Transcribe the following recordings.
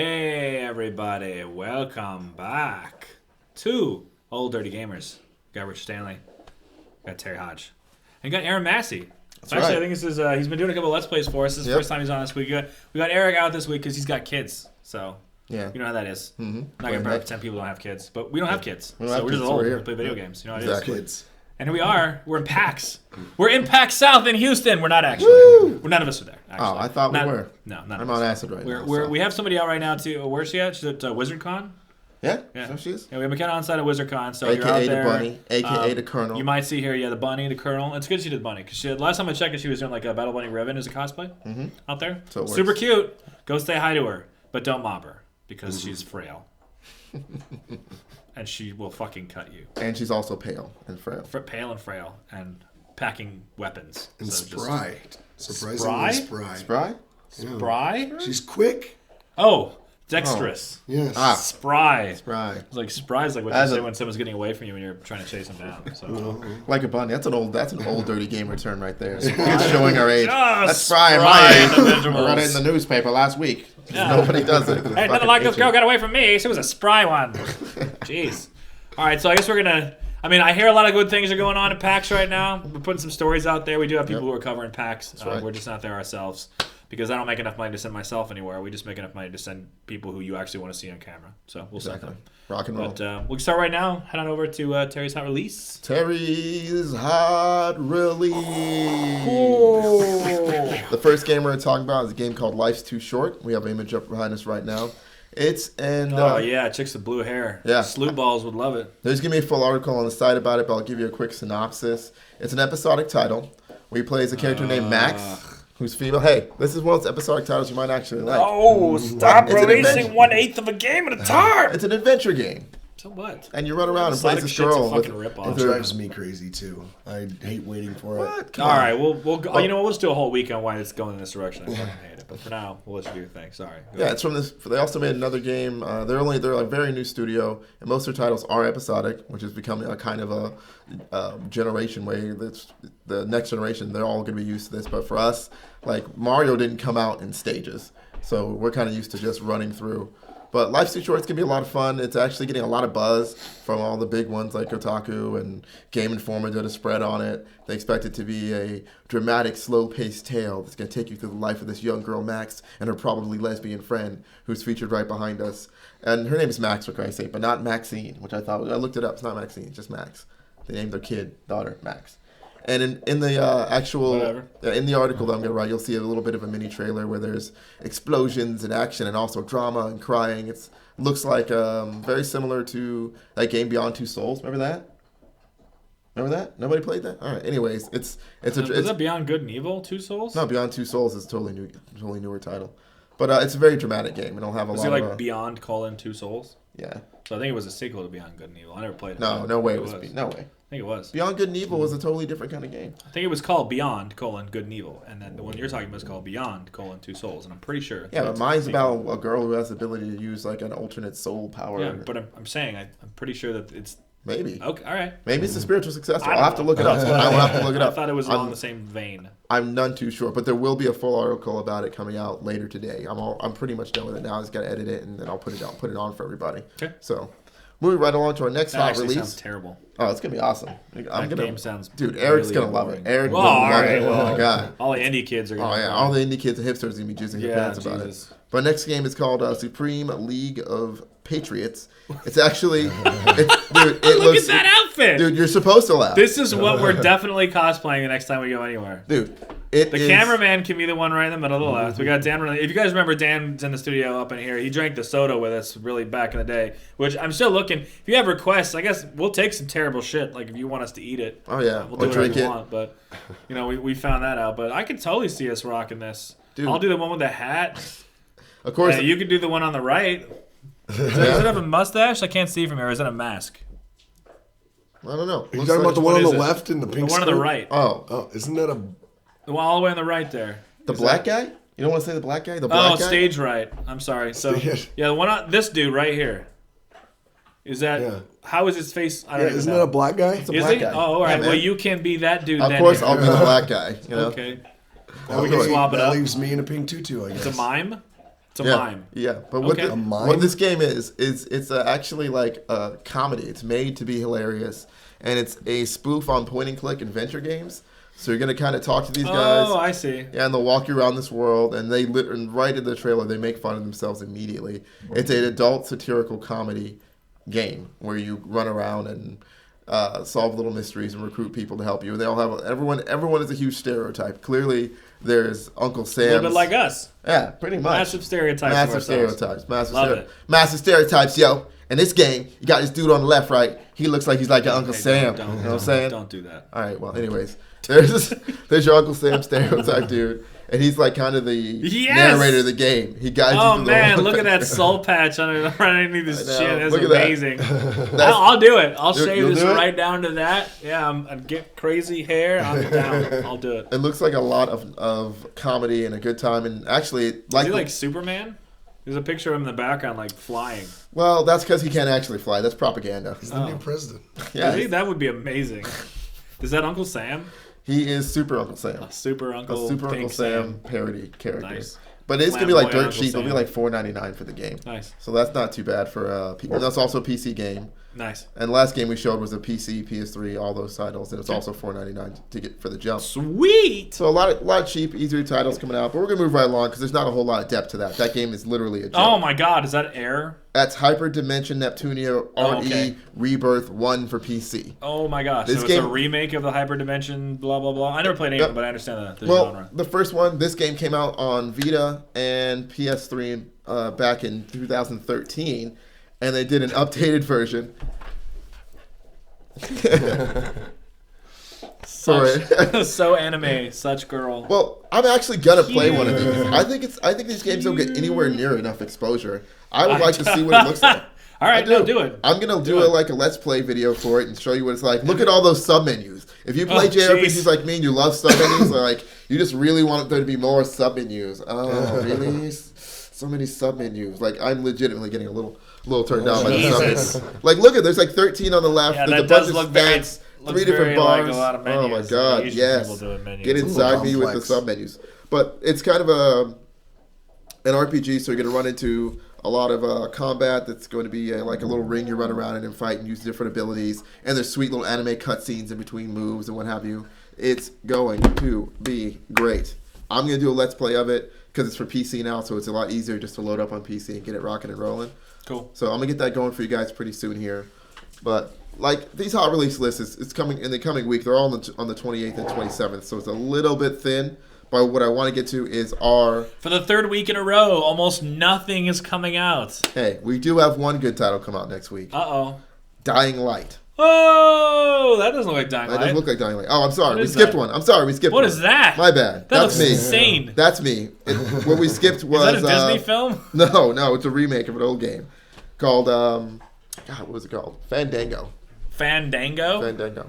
Hey everybody, welcome back to Old Dirty Gamers. Got Rich Stanley, got Terry Hodge, and got Aaron Massey. That's Actually, right. I think this is he's been doing a couple of Let's Plays for us. This is the first time he's on this week. We got Eric out this week because he's got kids. So Yeah. you know how that is. Mm-hmm. Not gonna pretend people don't have kids, but we don't have kids. We don't So have we're kids, just so old. we're here. We play video games. You know how it Exactly. is. Kids. And here we are. We're in PAX. We're in PAX South in Houston. We're not actually. Woo! None of us are there. Actually. Oh, I thought we were. No, none I'm of on us. acid right now. We have somebody out right now too. Where's she at? She's at WizardCon. Yeah? Yeah. So she is? Yeah, we have McKenna on site at WizardCon, so you're out AKA there. the bunny, AKA the colonel. You might see here, the bunny, the colonel. It's good she did the bunny because last time I checked, she was doing like a Battle Bunny Ribbon as a cosplay out there. So it works. Super cute. Go say hi to her, but don't mob her because she's frail, and she will fucking cut you. And she's also pale and frail. Pale and frail and packing weapons. And So just- spry. Surprisingly Spry? spry. Spry? Yeah. Spry? She's quick. Oh, dexterous. Yes. Ah. Spry. Spry. It's like spry is like what you As say a- when someone's getting away from you when you're trying to chase them down. So. Like a bunny. That's an old dirty gamer term right there. It's showing our age. Oh, That's spry in my spry age. individuals. I read it in the newspaper last week. Yeah. Nobody does it. Hey, nothing like this girl got away from me. She was a spry one. Jeez. All right, so I guess we're gonna. I mean, I hear a lot of good things are going on at PAX right now. We're putting some stories out there. We do have people who are covering PAX. right. We're just not there ourselves because I don't make enough money to send myself anywhere. We just make enough money to send people who you actually want to see on camera. So we'll send Exactly. them. Rock and roll. But we'll start right now. Head on over to Terry's Hot Release. Terry's Hot Release. Cool. The first game we're going to talk about is a game called Life's Too Short. We have an image up behind us right now. Oh yeah, chicks with blue hair. Yeah. Sloot balls would love it. There's going to be a full article on the site about it, but I'll give you a quick synopsis. It's an episodic title where he plays a character named Max, who's female. Hey, this is one of those episodic titles you might actually like. Oh, stop It's an releasing adventure. 1/8 of a game at a time. It's an adventure game, So what? and you run around and play Sonic this shit's a girl with fucking rip-off. It with her- drives me crazy too. I hate waiting for it. What? Come All on. right, we'll go, you know what, we'll just do a whole week on why it's going in this direction. I fucking hate it, but for now, we'll let you do your thing. Sorry. Go Yeah, ahead. it's from this. They also made another game. They're a very new studio, and most of their titles are episodic, which is becoming a kind of a generation way. That's the next generation. They're all going to be used to this, but for us, like Mario didn't come out in stages, so we're kind of used to just running through. But Life's Too Short is going to be a lot of fun. It's actually getting a lot of buzz from all the big ones like Kotaku and Game Informer did a spread on it. They expect it to be a dramatic, slow-paced tale that's going to take you through the life of this young girl, Max, and her probably lesbian friend, who's featured right behind us. And her name is Max, for Christ's sake, but not Maxine, which I looked it up. It's not Maxine, it's just Max. They named their daughter, Max. And in the in the article that I'm going to write, you'll see a little bit of a mini trailer where there's explosions and action and also drama and crying. It looks like very similar to that game Beyond Two Souls. Remember that? Nobody played that? All right. Anyways, it's Is that Beyond Good and Evil? Two Souls? no, Beyond Two Souls is a totally newer title, but it's a very dramatic game. It'll have a Was lot it of like Beyond: Two Souls? yeah. So I think it was a sequel to Beyond Good and Evil. I never played it. No way. I It was no way. think it was. Beyond Good and Evil was a totally different kind of game. I think it was called Beyond: Good and Evil, and then the one you're talking about is called Beyond: Two Souls, and I'm pretty sure. Yeah, but it's mine's a sequel. about a girl who has the ability to use like an alternate soul power. Yeah, but I'm saying I'm pretty sure that it's Maybe. okay. All right. Maybe it's a spiritual successor. I I'll have to don't look it know. up. I will have to look it I up. thought it was along I'm, the same vein. I'm none too sure, but there will be a full article about it coming out later today. I'm pretty much done with it now. I just got to edit it and then I'll put it on for everybody. Okay. So, moving right along to our next That hot actually release. sounds terrible. Oh, it's gonna be awesome. That game sounds dude. Eric's really gonna love boring. it. Eric Well, will all love right, it. well, Oh my god. All the indie kids are Oh gonna. yeah. All the indie kids and hipsters are gonna be jizzing their Yeah, pants about Jesus. it. But next game is called Supreme League of Patriots. It's actually, dude. It Look looks, at that outfit. dude. You're supposed to laugh. This is what we're definitely cosplaying the next time we go anywhere. Dude, it The is- cameraman can be the one right in the middle of the left. We got Dan. If you guys remember, Dan's in the studio up in here. He drank the soda with us really back in the day, which I'm still looking. If you have requests, I guess we'll take some terrible shit. Like if you want us to eat it, Oh yeah, we'll do or whatever drink you it. want. But we found that out. But I could totally see us rocking this. Dude. I'll do the one with the hat. Of course, You could do the one on the right. Does it have a mustache? I can't see from here. Is that a mask? I don't know. Are you Looks talking like- about the one on is the it? left in the The pink one on the skirt? right. Oh, Oh, isn't that a... The one all the way on the right there. the Is black that- guy? You don't want to say the black guy? The black Oh, guy? stage right. I'm sorry. So Stage- yeah, the one on this dude right here. Is that Yeah. how is his face? I don't Yeah, even isn't know. that a black guy? It's a Is black he? guy. Oh, all right. Yeah, Well, man. you can be that dude. Of then. course, I'll be the black guy. You know? Okay. That we can leaves- swap it that up. leaves me in a pink tutu, I guess. It's a mime. It's a mime. Yeah, but Okay. A mime? what this game is it's actually like a comedy. It's made to be hilarious, and it's a spoof on point-and-click adventure games. So you're gonna kind of talk to these guys. Oh, I see. Yeah, and they'll walk you around this world, and and right in the trailer, they make fun of themselves immediately. It's an adult satirical comedy game where you run around and solve little mysteries and recruit people to help you. And they all have everyone is a huge stereotype. Clearly, there's Uncle Sam. A little bit like us. Yeah, pretty much. Massive stereotypes. Massive stereotypes. Love Massive stereotypes, yo. In this game, you got this dude on the left, right? He looks like he's like your Uncle Sam. Don't, you know what I'm saying? Don't do that. All right, well, anyways. There's your Uncle Sam stereotype, dude. And he's like kind of the narrator of the game. He guides you through the man, whole look at that adventure. soul patch underneath this I know. shit. That's Look at that. amazing. I'll do it. I'll shave you'll this do it? right down to that. Yeah, I'm get crazy hair. I'm down. I'll do it. It looks like a lot of comedy and a good time. And actually, Is he like Superman? There's a picture of him in the background, like flying. well, that's because he can't actually fly. That's propaganda. He's the new president. Yeah, Really? That would be amazing. Is that Uncle Sam? he is Super Uncle Sam. Super Uncle. A Super Pink Uncle Sam parody character. Nice. But it's gonna be like Flamboyant dirt Uncle cheap. It'll be Sam. like $4.99 for the game. Nice. So that's not too bad for and that's also a PC game. Nice. And the last game we showed was a PC, PS3, all those titles, and it's also $4.99 to get for the jump. Sweet. So a lot of cheap, easier titles coming out, but we're gonna move right along because there's not a whole lot of depth to that. That game is literally a joke. Oh my God! Is that Air? That's Hyper Dimension Neptunia RE okay. Rebirth 1 for PC. Oh my gosh! This So game- it's a remake of the Hyperdimension. Blah blah blah. I never played any of it, but I understand the Well, genre. the first one, this game came out on Vita and PS3 back in 2013, and they did an updated version. Sorry. So anime, such girl. Well, I'm actually gonna play one of these. I think these games don't get anywhere near enough exposure. I would like to see what it looks like. All right, no, do it. I'm gonna do like a let's play video for it and show you what it's like. Look at all those sub menus. If you play JRPGs like me and you love sub menus, or like you just really want there to be more sub menus. Oh, really? So many sub menus. Like I'm legitimately getting a little turned down by the sub menus. Like look at there's like 13 on the left. Yeah, there's that a bunch does of look very- stats. looks 3 different very like bars. a lot of Oh my menus. god, Asian yes. people doing menus. Get It's a inside little me with the complex. sub menus. But it's kind of an RPG, so you're going to run into a lot of combat that's going to be like a little ring you run around in and fight and use different abilities. And there's sweet little anime cutscenes in between moves and what have you. It's going to be great. I'm going to do a let's play of it because it's for PC now, so it's a lot easier just to load up on PC and get it rocking and rolling. Cool. So I'm going to get that going for you guys pretty soon here. But like these hot release lists, it's coming in the coming week. They're all on the 28th and 27th, so it's a little bit thin. But what I want to get to is For the third week in a row, almost nothing is coming out. hey, we do have one good title come out next week. Uh-oh. Dying Light. Oh, that doesn't look like Dying That Light. doesn't look like Dying Light. Oh, I'm sorry. What We is skipped that? one. I'm sorry. We skipped What one. is that? My bad. That That's looks me. insane. That's me. What we skipped was... Is that a Disney film? No. It's a remake of an old game called... God, what was it called? Fandango. Fandango?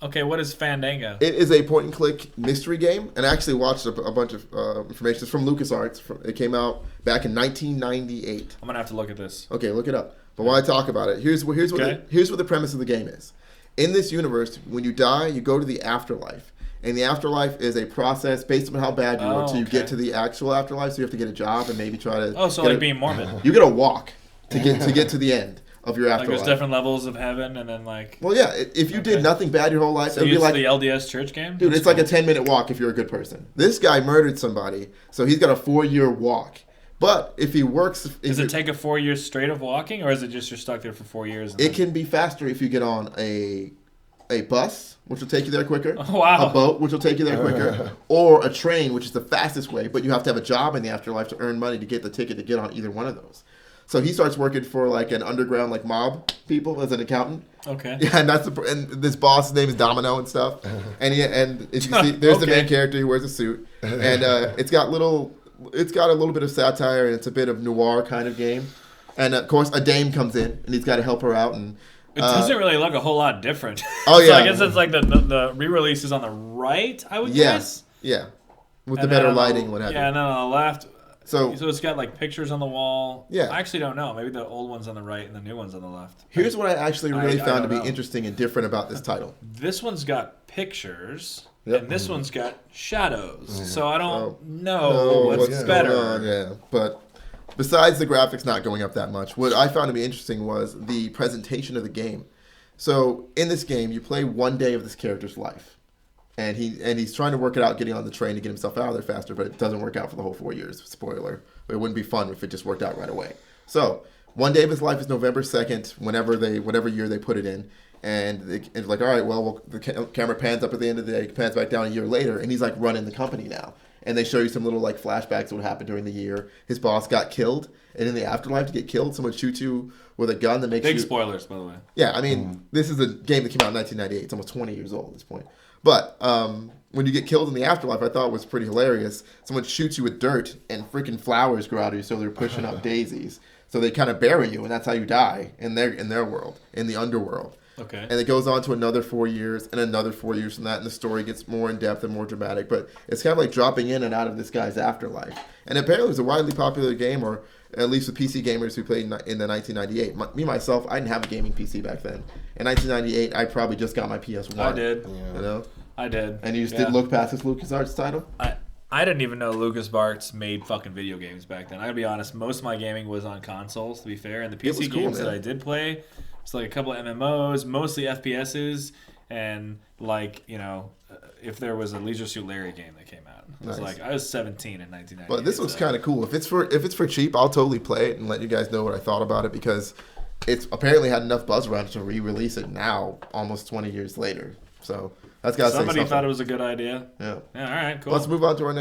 Okay, what is Fandango? It is a point-and-click mystery game, and I actually watched a bunch of information. It's from LucasArts. It came out back in 1998. I'm going to have to look at this. Okay, look it up. But while I talk about it, here's what the premise of the game is. In this universe, when you die, you go to the afterlife. And the afterlife is a process based on how bad you were until you get to the actual afterlife. So you have to get a job and maybe try to... Oh, so like being Mormon. You get a walk to get to the end of your Like afterlife. there's different levels of heaven and then like... Well, yeah. If you did nothing bad your whole life, So it would be it's like... the LDS church game? Dude, it's like a 10-minute walk if you're a good person. This guy murdered somebody, so he's got a 4-year walk. But if he works... Does it take a 4 years straight of walking, or is it just you're stuck there for 4 years? And It can be faster if you get on a bus, which will take you there quicker. Oh, wow. A boat, which will take you there quicker. Or a train, which is the fastest way, but you have to have a job in the afterlife to earn money to get the ticket to get on either one of those. So he starts working for like an underground like mob people as an accountant. Okay. Yeah, and this boss' name is Domino and stuff. And as you see, there's the main character who wears a suit, and it's got a little bit of satire and it's a bit of noir kind of game. And of course, a dame comes in and he's got to help her out and. It doesn't really look a whole lot different. Oh, yeah. So I guess it's like the re-release is on the right, I would guess? Yeah. With the And better then on lighting, what have you. Yeah, and then on the left, So it's got like pictures on the wall. Yeah. I actually don't know. Maybe the old one's on the right and the new one's on the left. here's what I actually really I found to don't be know. interesting and different about this title. This one's got pictures, Yep. and this one's got shadows. So I don't So, know what's going better. on, yeah, but besides the graphics not going up that much, what I found to be interesting was the presentation of the game. So in this game, you play one day of this character's life, and he's trying to work it out, getting on the train to get himself out of there faster, but it doesn't work out for the whole 4 years. Spoiler. But it wouldn't be fun if it just worked out right away. So one day of his life is November 2nd, whatever year they put it in. And it's like, all right, well, the camera pans up at the end of the day, pans back down a year later, and he's like running the company now. And they show you some little like flashbacks of what happened during the year. His boss got killed, and in the afterlife, to get killed, someone shoots you with a gun that makes Big spoilers, by the way. Yeah, I mean, this is a game that came out in 1998. It's almost 20 years old at this point. But when you get killed in the afterlife, I thought was pretty hilarious. Someone shoots you with dirt, and freaking flowers grow out of you, so they're pushing up daisies. So they kind of bury you, and that's how you die in their world, in the underworld. Okay. And it goes on to another 4 years and another 4 years from that, and the story gets more in depth and more dramatic. But it's kind of like dropping in and out of this guy's afterlife. And apparently it was a widely popular game, or at least with PC gamers who played in the 1998. Me, myself, I didn't have a gaming PC back then. In 1998, I probably just got my PS1. I did. You know? I did. And you just didn't look past this LucasArts title? I didn't even know LucasArts made fucking video games back then. I gotta be honest, most of my gaming was on consoles, to be fair. And the PC games that I did play, it's like a couple of MMOs, mostly FPSs, and like, you know, if there was a Leisure Suit Larry game that came out. It was like, I was 17 in 1998. But this looks kind of cool. If it's for cheap, I'll totally play it and let you guys know what I thought about it, because it's apparently had enough buzz around it to re-release it now, almost 20 years later. So that's got to say something. Somebody thought it was a good idea. Yeah. Yeah. All right. Cool. Let's move on to our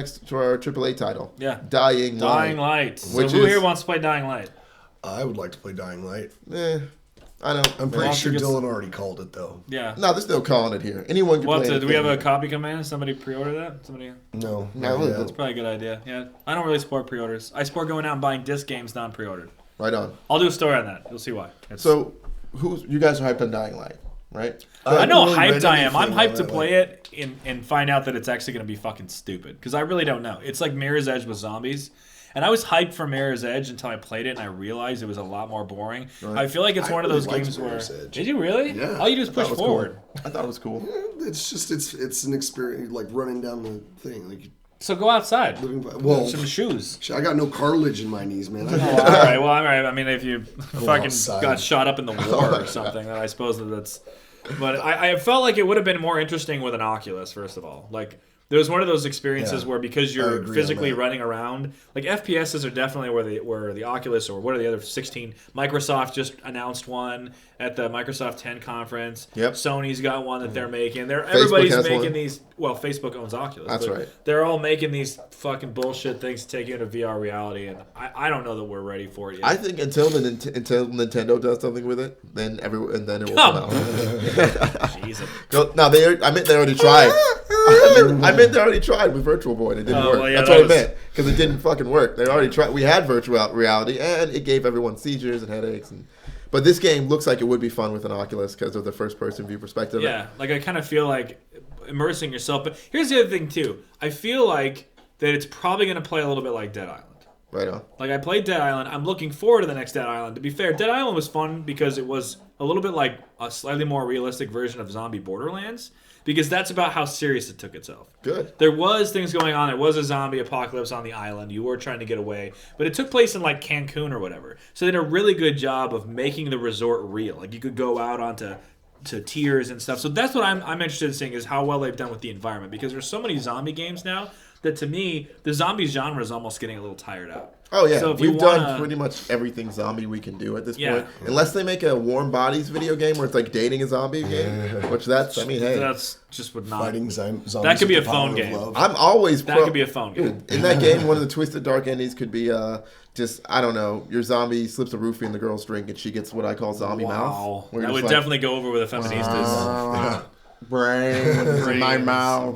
AAA title. Yeah. Dying Light. So who here wants to play Dying Light? I would like to play Dying Light. I don't. I'm pretty sure Dylan already called it though. Yeah. No, there's no calling it here. Anyone can play it. Do we have a copy command? Somebody pre-order that? No. That's probably a good idea. Yeah. I don't really support pre-orders. I support going out and buying disc games non-pre-ordered. Right on. I'll do a story on that. You'll see why. So, you guys are hyped on Dying Light, right? I know how hyped I am. I'm hyped to play it and find out that it's actually going to be fucking stupid. Because I really don't know. It's like Mirror's Edge with zombies. And I was hyped for Mirror's Edge until I played it and I realized it was a lot more boring. Right. I feel like it's one of those games where... Did you really? Yeah. All you do is push forward. Cool. I thought it was cool. Yeah, it's just, it's an experience, like running down the thing. Like, so go outside. Well, some shoes. I got no cartilage in my knees, man. All right. Well, all right. I mean, if you fucking got shot up in the war or something, then I suppose that's... But I felt like it would have been more interesting with an Oculus, first of all. Like... There was one of those experiences where, because you're physically running around, like FPSs are definitely where the Oculus, or what are the other 16? Microsoft just announced one at the Microsoft 10 conference. Yep. Sony's got one that they're making. Everybody's making these. Well, Facebook owns Oculus. That's right. They're all making these fucking bullshit things to take you into VR reality, and I don't know that we're ready for it yet. I think until Nintendo does something with it, then it will come out. Jesus. No, they already tried. I meant they already tried with Virtual Boy and it didn't work. Well, yeah, that's what I meant, because it didn't fucking work. They already tried. We had virtual reality and it gave everyone seizures and headaches. But this game looks like it would be fun with an Oculus because of the first-person view perspective. Yeah, like I kind of feel like immersing yourself. But here's the other thing too. I feel like that it's probably going to play a little bit like Dead Island. Right on. Like I played Dead Island. I'm looking forward to the next Dead Island. To be fair, Dead Island was fun because it was a little bit like a slightly more realistic version of Zombie Borderlands. Because that's about how serious it took itself. Good. There was things going on. There was a zombie apocalypse on the island. You were trying to get away. But it took place in like Cancun or whatever. So they did a really good job of making the resort real. Like you could go out onto tiers and stuff. So that's what I'm interested in seeing, is how well they've done with the environment. Because there's so many zombie games now that, to me, the zombie genre is almost getting a little tired out. Oh, yeah. So we've done pretty much everything zombie we can do at this point. Unless they make a Warm Bodies video game where it's like dating a zombie game. Which that's just would not... Fighting zombies. That could be a phone game. I'm always... That could be a phone game. Dude, in that game, one of the twisted dark endings could be just, I don't know, your zombie slips a roofie in the girl's drink and she gets what I call zombie mouth. That would definitely go over with the feministas. Brains in my mouth.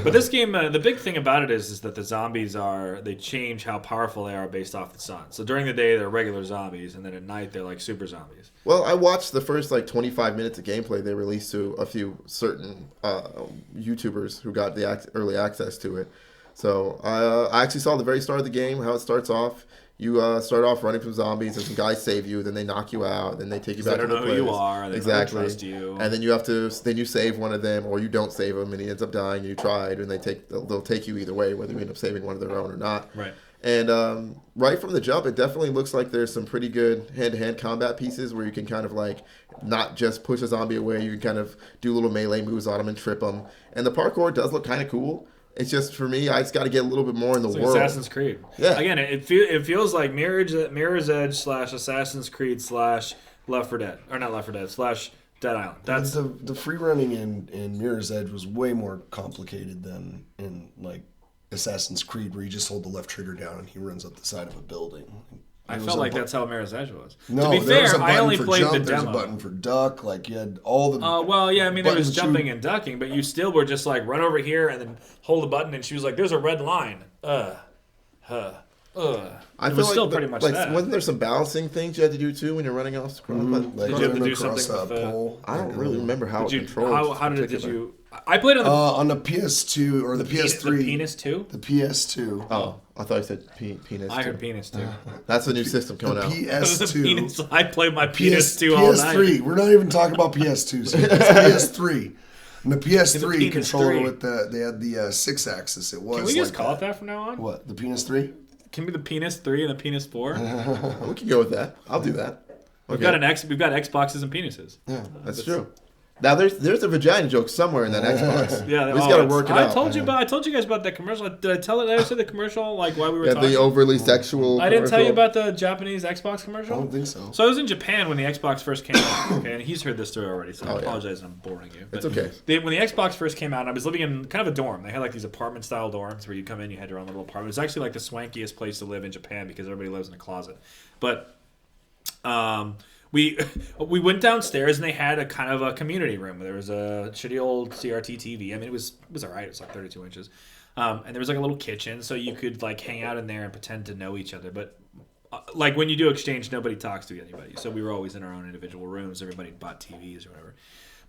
But this game, the big thing about it is that the zombies they change how powerful they are based off the sun. So during the day, they're regular zombies, and then at night, they're like super zombies. Well, I watched the first 25 minutes of gameplay they released to a few certain YouTubers who got the early access to it. So I actually saw the very start of the game, how it starts off. You start off running from zombies, and some guys save you. Then they knock you out. Then they take you back to the place. They don't know who you are. They exactly. don't trust you. And then you save one of them, or you don't save him, and he ends up dying. And you tried, and they'll take you either way, whether you end up saving one of their own or not. Right. And right from the jump, it definitely looks like there's some pretty good hand-to-hand combat pieces where you can kind of like not just push a zombie away. You can kind of do little melee moves on them and trip them. And the parkour does look kind of cool. It's just, for me, I just got to get a little bit more in the world. Assassin's Creed. Yeah. Again, it feels like Mirror's Edge / Assassin's Creed / Left 4 Dead. Or not Left 4 Dead, / Dead Island. That's the free running in Mirror's Edge was way more complicated than in like Assassin's Creed, where you just hold the left trigger down and he runs up the side of a building. I felt like that's how Mirror's Edge was. No, to be there was fair, a I button only for played jump, the there's demo. a button for duck. Like you had all the. Well, yeah, I mean there was buttons to jumping shoot. and ducking, but you still were just like run over here and then hold the button, and she was like, "There's a red line." I It feel was still like pretty much like, that. Wasn't there some balancing things you had to do too when you're running off the cross? Like Did you have to do across something with a the- pole. I don't really remember how it controls. How did you? I played On the PS2 or the PS3. The penis too. The PS2. Oh, I thought you said penis. I heard penis too. That's a new system coming out. It was the PS2. penis. I played my penis too all night. PS3. We're not even talking about PS2. So it's PS3. And the PS3 penis controller 3. with they had the 6-axis. It was. Can we just like call it that from now on? What, the Penis 3? Can be the penis 3 and the penis 4. We can go with that. I'll do that. We've Okay. got We've got Xboxes and penises. Yeah. That's true. Now there's a vagina joke somewhere in that Xbox. Yeah, we just gotta work it out. I told you guys about that commercial. Did I tell it? Did I say the commercial? Like why we were Yeah, talking? the overly sexual. I didn't tell you commercial. about the Japanese Xbox I commercial. don't think so. So I was in Japan when the Xbox first came out. Okay, and he's heard this story already, so I yeah. apologize if I'm boring you. It's okay. When the Xbox first came out, I was living in kind of a dorm. They had like these apartment-style dorms where you come in, you had your own little apartment. It's actually like the swankiest place to live in Japan because everybody lives in a closet. But we went downstairs and they had a kind of a community room. There was a shitty old CRT TV. I mean, it was alright. It was like 32 inches. And there was like a little kitchen, so you could like hang out in there and pretend to know each other. But like when you do exchange, nobody talks to anybody. So we were always in our own individual rooms. Everybody bought TVs or whatever.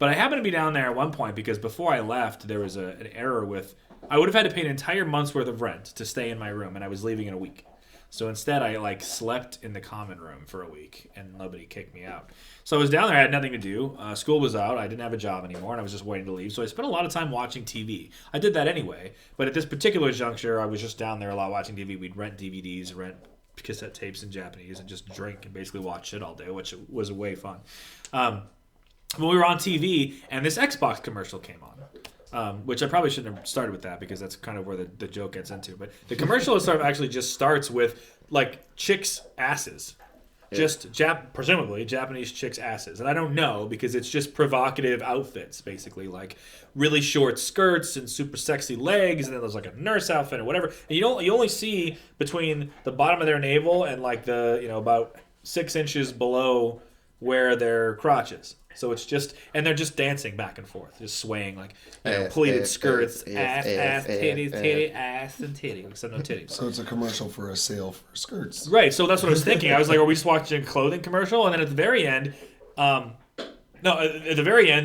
But I happened to be down there at one point because before I left, there was an error with... I would have had to pay an entire month's worth of rent to stay in my room, and I was leaving in a week. So instead, I like slept in the common room for a week, and nobody kicked me out. So I was down there. I had nothing to do. School was out. I didn't have a job anymore, and I was just waiting to leave. So I spent a lot of time watching TV. I did that anyway. But at this particular juncture, I was just down there a lot watching TV. We'd rent DVDs, rent cassette tapes in Japanese, and just drink and basically watch shit all day, which was way fun. When we were on TV, and this Xbox commercial came on. Which I probably shouldn't have started with that because that's kind of where the joke gets into. But the commercial sort of actually just starts with like chicks' asses, just presumably Japanese chicks' asses, and I don't know because it's just provocative outfits basically, like really short skirts and super sexy legs, and then there's like a nurse outfit or whatever. And you only see between the bottom of their navel and like the about 6 inches below where their crotch is. So it's just, and they're just dancing back and forth, just swaying like pleated skirts, ass, titties, titty, ass, and titty. Except no titties. So it's a commercial for a sale for skirts. Right. So that's what I was thinking. I was like, are we just watching a clothing commercial? And then at the very end,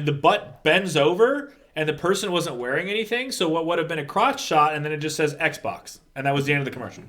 the butt bends over, and the person wasn't wearing anything. So what would have been a crotch shot, and then it just says Xbox, and that was the end of the commercial.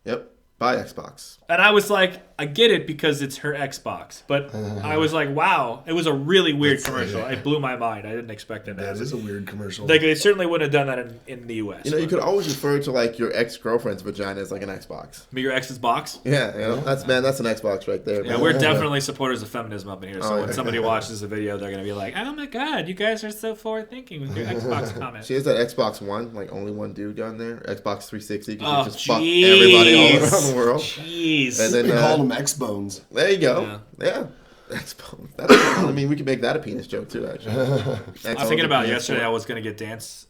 Yep. Buy Xbox. And I was like, I get it because it's her Xbox. But I was like, wow. It was a really weird commercial. It blew my mind. I didn't expect it to That happen. is a weird commercial. Like, they certainly wouldn't have done that in the U.S. You could always refer to like your ex-girlfriend's vagina as like an Xbox. But your ex's box? Yeah, that's an Xbox right there. Yeah, we're definitely supporters of feminism up in here. So Oh, when yeah. somebody watches the video, they're going to be like, oh my God, you guys are so forward-thinking with your Xbox comment. She has that Xbox One, like only one dude got in there. Xbox 360, because Oh, you just fuck everybody all around the world. Jeez. And then we call them X-Bones. there you go. Yeah. Xbox. I mean, we could make that a penis joke too, actually. I was thinking about yesterday. I was going to get Just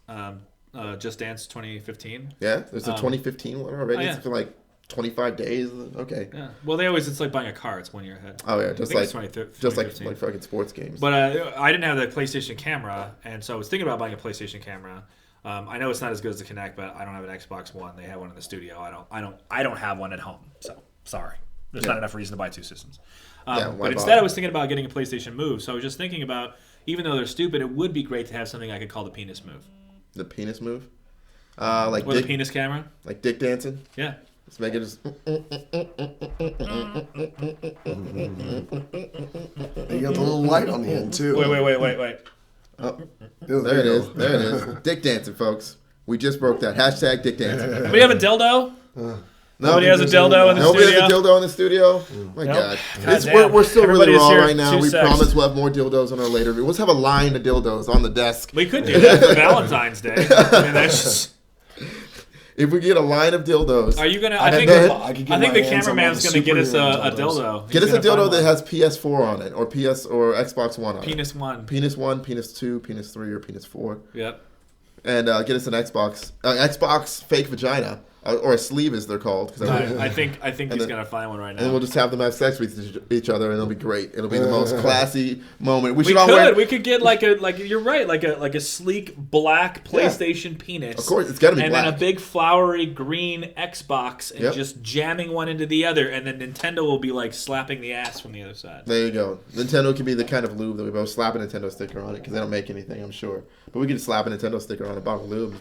Dance 2015. Yeah, there's a 2015 one already. Oh, yeah. It's for like 25 days. Okay. Yeah. Well, it's like buying a car. It's 1 year ahead. Oh yeah, just like 2015. fucking sports games. But I didn't have the PlayStation camera, and so I was thinking about buying a PlayStation camera. I know it's not as good as the Kinect, but I don't have an Xbox One. They have one in the studio. I don't have one at home. So sorry, there's not enough reason to buy two systems. But instead, I was thinking about getting a PlayStation Move. So I was just thinking about, even though they're stupid, it would be great to have something I could call the penis move. The penis move, like With dick, a penis camera. like dick dancing. Yeah. Let's make it just. You got the little light on the end too. Wait. Oh, there it is. There it is. Dick dancing, folks. We just broke that. Hashtag dick dancing. Anybody have a dildo? Nobody has a dildo in the Nobody studio? has a dildo in the studio? My Nope. God. Damn. We're still Everybody really is raw here right now. 2 We secs. promise we'll have more dildos on our later. Let's have a line of dildos on the desk. We could do that for Valentine's Day. I mean, that's just... If we get a line of dildos. Are you gonna? I I think could get the my hands on cameraman's all gonna the get us a superhero dildo. Get us He's a gonna dildo find that one. has PS4 on it, or PS or Xbox One on it. Penis 1. Penis 1, Penis 2, Penis 3, or Penis 4. Yep. And get us an Xbox fake vagina, or a sleeve as they're called. I think he's then- gonna find one right now. And we'll just have them have sex with each other, and it'll be great. It'll be the most classy moment. We could get like you're right, like a sleek black PlayStation penis. Of course, it's gotta be and black. then a big flowery green Xbox, and Yep. just jamming one into the other, and then Nintendo will be like slapping the ass from the other side. There you go. Nintendo can be the kind of lube that we both slap a Nintendo sticker on it because they don't make anything, I'm sure. But we could slap a Nintendo sticker on a bottle of lube.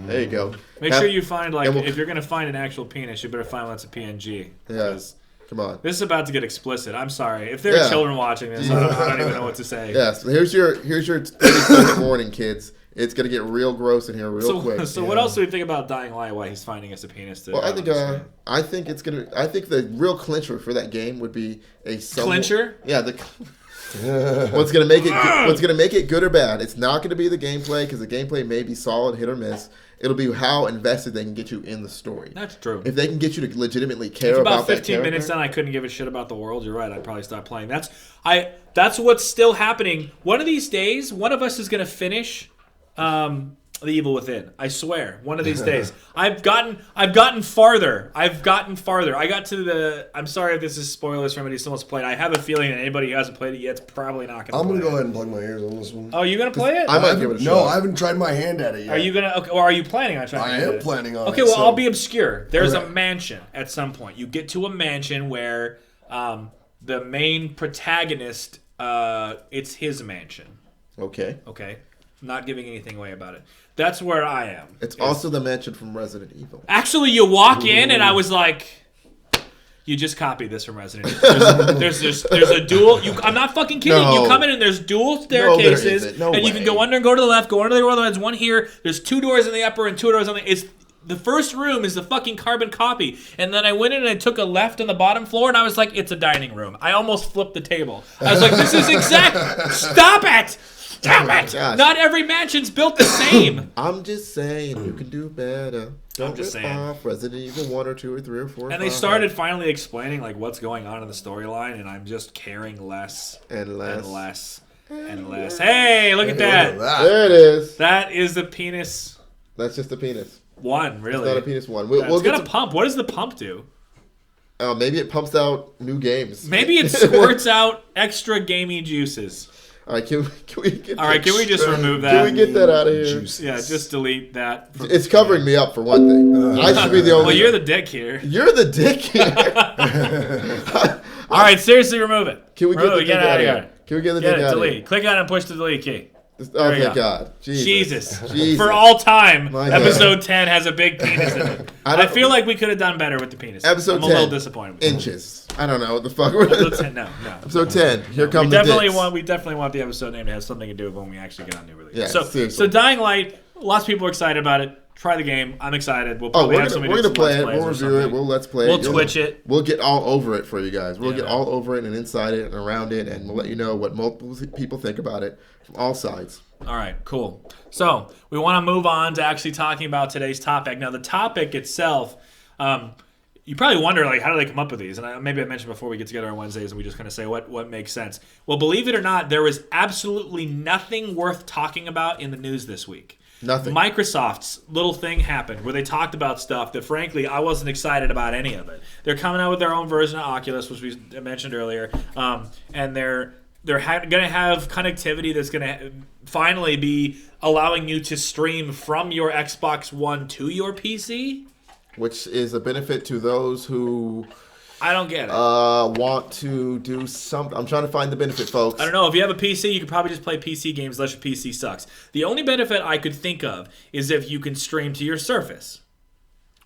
There you go. Make sure you find and we'll- if you're gonna find an actual penis, you better find one that's a PNG. Yeah. 'Cause Come on. this is about to get explicit. I'm sorry if there are Yeah. children watching this. I don't even know what to say. Yes. Here's your 30-second warning, kids. It's gonna get real gross in here real quick. So what else do we think about Dying Light? Why he's finding us a penis? To Well, I have on the screen? I think the real clincher for that game would be Clincher? Yeah. What's gonna make it good or bad? It's not gonna be the gameplay because the gameplay may be solid, hit or miss. It'll be how invested they can get you in the story. That's true. If they can get you to legitimately care If about about 15 that minutes character, then I couldn't give a shit about the world, you're right. I'd probably stop playing. That's what's still happening. One of these days, one of us is going to finish The Evil Within. I swear. One of these days. I've gotten farther. I got to the... I'm sorry if this is spoilers for anybody who still wants to play it. I have a feeling that anybody who hasn't played it yet is probably not going to play it. I'm going to go ahead and plug my ears on this one. Oh, you going to play it? I might give it a No, shot. I haven't tried my hand at it yet. Are you going to... Okay, or are you planning on trying I to am do it? planning on Okay, it. well, so- I'll be obscure. There's a Okay. mansion at some point. You get to a mansion where the main protagonist, it's his mansion. Okay. Okay? I'm not giving anything away about it. That's where I am. It's also the mansion from Resident Evil. Actually, you walk in and I was like... You just copied this from Resident Evil. There's a dual... I'm not fucking kidding. No. You come in and there's dual there staircases. isn't. No and you can way. go under and go to the left, go under the other. There's one here. There's 2 doors in the upper and 2 doors on the... The first room is the fucking carbon copy. And then I went in and I took a left on the bottom floor and I was like, it's a dining room. I almost flipped the table. I was like, this is exact... Stop it! Stop it! Gosh. Not every mansion's built the same. I'm just saying, you can do better. Don't just rip saying. off Resident Evil 1 or 2 or 3 or 4 or And they 5. started finally explaining like what's going on in the storyline, and I'm just caring less And less. and less and less. Hey, look at Look at that! that. There it is. That is the penis That's just a penis. one, really. It's not a penis one. It's We'll got get a pump. What does the pump do? maybe it pumps out new games. Maybe it squirts out extra gamey juices. All right, can we get All right, can we just remove that? Can we get that out of here? Juices. Yeah, just delete that. It's covering me up for one thing. I should be the only. Well, you're the dick here. You're the dick here. All right, seriously, remove it. Can we get Remove the it. dick Get it out of here. here? Can we get the Get dick it. out of Delete. here? Click on it and push the delete key. Oh, you thank go. God. Jesus. Jesus. For all time, My God. episode 10 has a big penis in it. I I don't- feel like we could have done better with the penis. Episode I'm 10. a little disappointed. With it. Inches. I don't know what the fuck. Episode 10, no. Episode 10. Here We come the definitely dicks. want the episode name to have something to do with when we actually get on new release. Yeah, so seriously. Dying Light, lots of people are excited about it. Try the game. I'm excited. We'll Oh, probably we're have gonna somebody do some play Let's it. Plays We'll or review it. something. We'll let's play We'll it. You'll Twitch know. it. We'll get all over it for you guys. We'll Yeah, get man. all over it and inside it and around it, and we'll let you know what multiple people think about it from all sides. All right, cool. So we want to move on to actually talking about today's topic. Now, the topic itself, you probably wonder, like, how do they come up with these? And maybe I mentioned before we get together on Wednesdays and we just kind of say what makes sense. Well, believe it or not, there was absolutely nothing worth talking about in the news this week. Nothing. Microsoft's little thing happened where they talked about stuff that, frankly, I wasn't excited about any of it. They're coming out with their own version of Oculus, which we mentioned earlier, and they're going to have connectivity that's going to finally be allowing you to stream from your Xbox One to your PC. Which is a benefit to those who I don't get it. want to do something. I'm trying to find the benefit, folks. I don't know. If you have a PC, you could probably just play PC games unless your PC sucks. The only benefit I could think of is if you can stream to your Surface.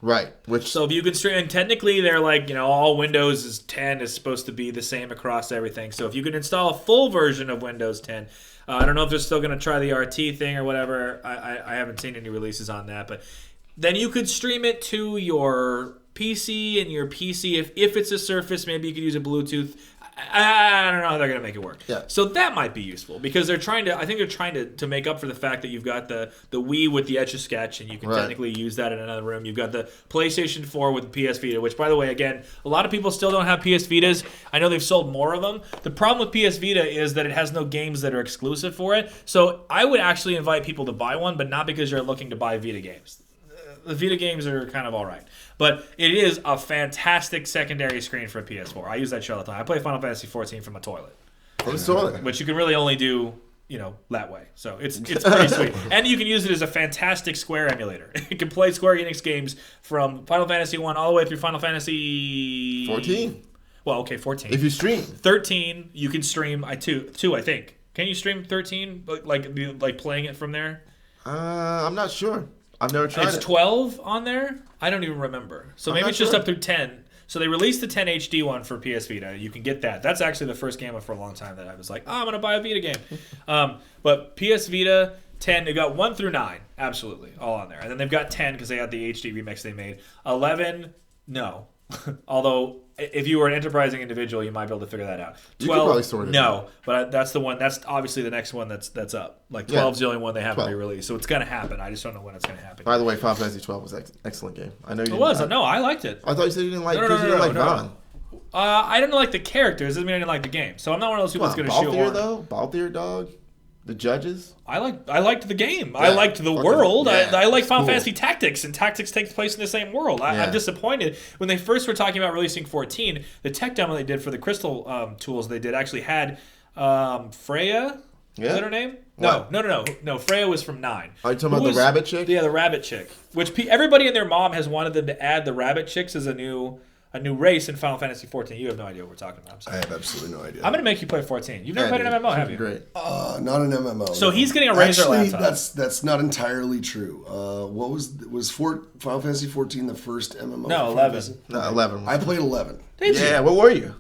Right. Which So if you can stream, and technically they're like, all Windows 10 is supposed to be the same across everything. So if you can install a full version of Windows 10, I don't know if they're still going to try the RT thing or whatever. I haven't seen any releases on that, but then you could stream it to your PC, and your PC, if it's a Surface, maybe you could use a Bluetooth. I don't know how they're going to make it work. Yeah. So that might be useful because I think they're trying to make up for the fact that you've got the Wii with the Etch-a-Sketch, and you can technically use that in another room. You've got the PlayStation 4 with the PS Vita, which, by the way, again, a lot of people still don't have PS Vitas. I know they've sold more of them. The problem with PS Vita is that it has no games that are exclusive for it. So I would actually invite people to buy one, but not because you're looking to buy Vita games. The Vita games are kind of all right. But it is a fantastic secondary screen for a PS4. I use that shit all the time. I play Final Fantasy 14 from a toilet. From the toilet. Which you can really only do, that way. So it's pretty sweet. And you can use it as a fantastic Square emulator. You can play Square Enix games from Final Fantasy 1 all the way through Final Fantasy... 14. Well, okay, 14. If you stream. 13, you can stream 2, I think. Can you stream 13? Like playing it from there? I'm not sure. I've never tried it. It's 12 on there? I don't even remember. So maybe it's just up through 10. So they released the 10 HD one for PS Vita. You can get that. That's actually the first game for a long time that I was like, I'm going to buy a Vita game. But PS Vita 10, they've got 1 through 9. Absolutely. All on there. And then they've got 10 because they had the HD remix they made. 11, no. Although, if you were an enterprising individual, you might be able to figure that out. 12, you could probably sort it no. out. But that's the one. That's obviously the next one that's up. Like 12's the only one they haven't 12. re-released. So it's going to happen. I just don't know when it's going to happen. By the way, Final Fantasy 12 was an excellent game. I know you. It was. No, I liked it. I thought you said you didn't like No. Vaughn. I didn't like the characters. Doesn't mean I didn't like the game. So I'm not one of those people that's going to shoot Balthier though. Balthier, dog. The judges. I liked the game. Yeah. I liked the world. Yeah. I like Final Cool. Fantasy Tactics, and Tactics takes place in the same world. I'm disappointed. When they first were talking about releasing 14, the tech demo they did for the Crystal tools they did actually had Freya. Yeah. Is that her name? What? No. Freya was from 9. Are you talking about the rabbit chick? Yeah, the rabbit chick. Which everybody and their mom has wanted them to add the rabbit chicks as a new race in Final Fantasy 14. You have no idea what we're talking about. I have absolutely no idea. I'm going to make you play 14. You've never played an MMO, have you? Great. Not an MMO. So he's getting a Razer laptop. That's not entirely true. What was Final Fantasy 14 the first MMO? No, 11. No, 11. I played 11. Did you? Yeah, what were you?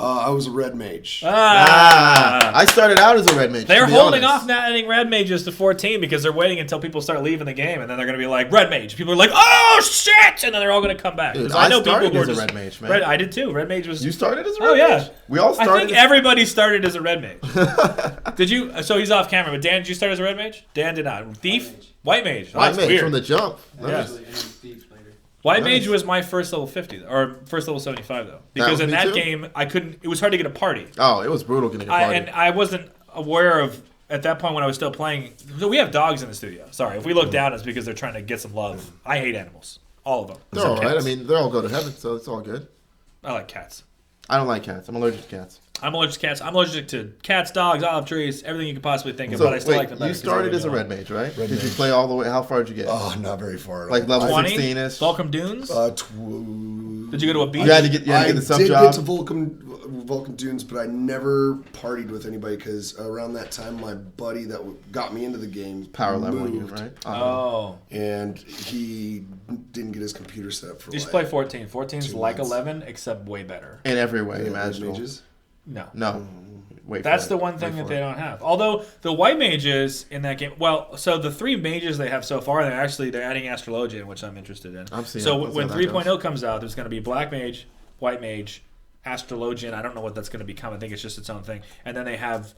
I was a red mage. I started out as a red mage. They're to be holding honest. off not adding red mages to 14 because they're waiting until people start leaving the game, and then they're going to be like, red mage. People are like, oh, shit! And then they're all going to come back. Dude, I know I started people who are as a just, red mage, man. I did too. Red mage was... You started as a red Oh, yeah. mage? We all started I think everybody started as a red mage. Did you... So he's off camera, but Dan, did you start as a red mage? Dan did not. Thief? White mage. Oh, White that's mage weird. from the jump. Yeah. Nice. White Nice. mage was my first level 50, or first level 75, though. Because was in me that too. game, I couldn't... It was hard to get a party. Oh, it was brutal getting a party. And I wasn't aware of, at that point when I was still playing, so we have dogs in the studio. Sorry, if we look down, it's because they're trying to get some love. I hate animals. All of them. They're Except all right. cats. I mean, they all go to heaven, so it's all good. I like cats. I don't like cats. I'm allergic to cats. I'm allergic to cats. I'm allergic to cats, dogs, olive trees, everything you could possibly think of, but I still like them better. You 'cause started they as a leave me red alone. mage, right? Red Did you mage. play all the way? How far did you get? Oh, not very far. at Like all. level 20? 16-ish? Volcom Dunes? Did you go to a beach? You had to get the sub did job? get to Vulcan Dunes, but I never partied with anybody because around that time, my buddy that got me into the game Power leveling you, moved, right? Oh. and he didn't get his computer set up for. You should like play 14. 14's 2 like months. 11, except way better. In every way red imaginable. mages. No. No. Wait That's for the it. one thing Wait that for they it. don't have. Although the white mages in that game, well, so the 3 mages they have so far, they're adding Astrologian, which I'm interested in. I'm seeing so how when that 3.0 comes out, there's going to be black mage, white mage, Astrologian. I don't know what that's going to become. I think it's just its own thing. And then they have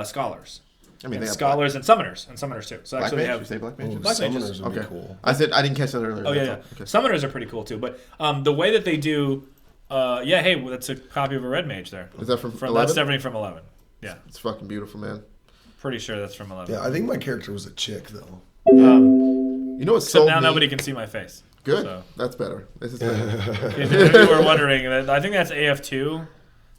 scholars. I mean, And they have scholars and summoners too. So black actually mage? they have You say black Ooh, mages? Black mages. summoners would Okay. be cool. I didn't catch that earlier. Oh yeah, yeah. That's all. Okay. Summoners are pretty cool too. But the way that they do, that's a copy of a red mage there. Is that from That's 11? everything from 11. Yeah, It's fucking beautiful, man. pretty sure that's from 11. Yeah, I think my character was a chick though. You know what's Except so now neat? nobody can see my face. Good. So. That's better. This is better. If you were wondering, I think that's AF2.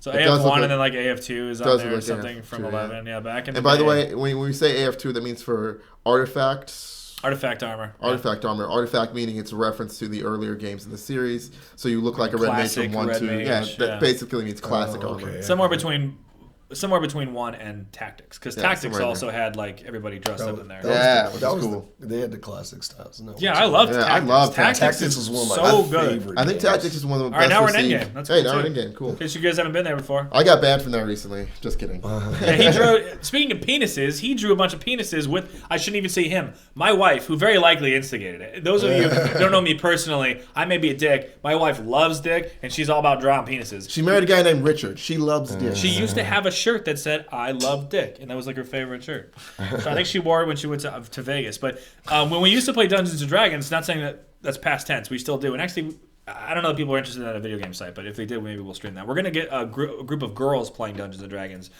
So It does look AF1 like- and then like AF2 is on does there look or like something AF2, from yeah. 11. Yeah, back in the And by the day. way, when we say AF2, that means for artifacts. Artifact armor. Artifact armor. Artifact meaning it's a reference to the earlier games in the series. So you look like a red mage Classic from 1, red 2. mage, Yeah, that yeah. basically means classic armor. okay. Somewhere between somewhere between 1 and Tactics, because Tactics somewhere in also had like everybody dressed up in there. Which is cool. They had the classic styles. No, Yeah, I loved Tactics. I love Tactics. Tactics was one of my so good. favorite I think games. Tactics is one of the All right, best now we're in received. Endgame. That's hey, cool now we're too. in Endgame. Cool. In case you guys haven't been there before. I got banned from there recently. Just kidding. Yeah, he drew. Speaking of penises, he drew a bunch of penises with. I shouldn't even say him. My wife, who very likely instigated it. Those of you who don't know me personally, I may be a dick. My wife loves dick, and she's all about drawing penises. She married a guy named Richard. She loves dick. She used to have a shirt that said "I love dick," and that was like her favorite shirt. So I think she wore it when she went to Vegas. But when we used to play Dungeons and Dragons, not saying that's past tense, we still do. And actually, I don't know if people are interested in a video game site, but if they did, maybe we'll stream that. We're gonna get a group of girls playing Dungeons and Dragons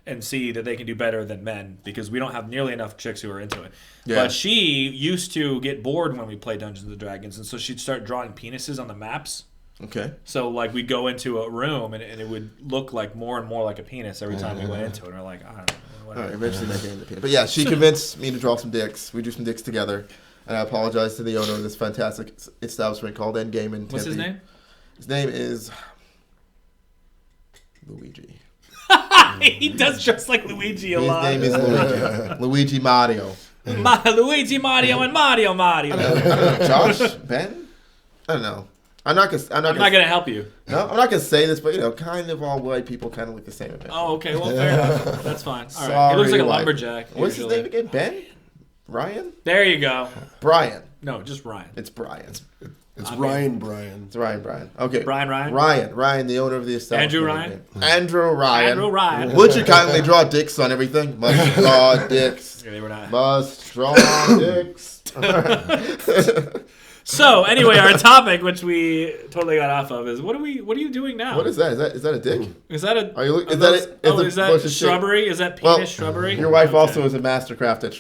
and see that they can do better than men, because we don't have nearly enough chicks who are into it. Yeah. But she used to get bored when we played Dungeons and Dragons, and so she'd start drawing penises on the maps. Okay. So like we'd go into a room and it would look like more and more like a penis every time we went into it. And we're like, I don't know. All right, eventually that game appeared. But yeah, she convinced me to draw some dicks. We drew some dicks together, and I apologize to the owner of this fantastic establishment called Endgame in Tempe. What's his name? His name is Luigi. He does just like Luigi a lot. His name is Luigi. Luigi Mario. Luigi Mario and Mario Mario. I don't know, Josh? Ben? I don't know. I'm not gonna help you. No, I'm not gonna say this, but kind of all white people kind of look the same. Oh, okay. Well, fair enough. That's fine. All right. Sorry, He looks like a white. lumberjack. What's usually. his name again? Ben? Ryan? There you go. Brian. No, just Ryan. It's Brian. It's Ryan Bryan. It's Brian. Okay. Ryan? Ryan, the owner of the establishment. Andrew Ryan? Andrew Ryan. Would you kindly draw dicks on everything? Must draw dicks. Yeah, they were not. Must draw dicks. So anyway, our topic, which we totally got off of, is what are you doing now? What is that? Is that a dick? Is that a? Are you? Is those, that? is that shrubbery? Is that penis shrubbery? Your wife Okay. also is a master craft at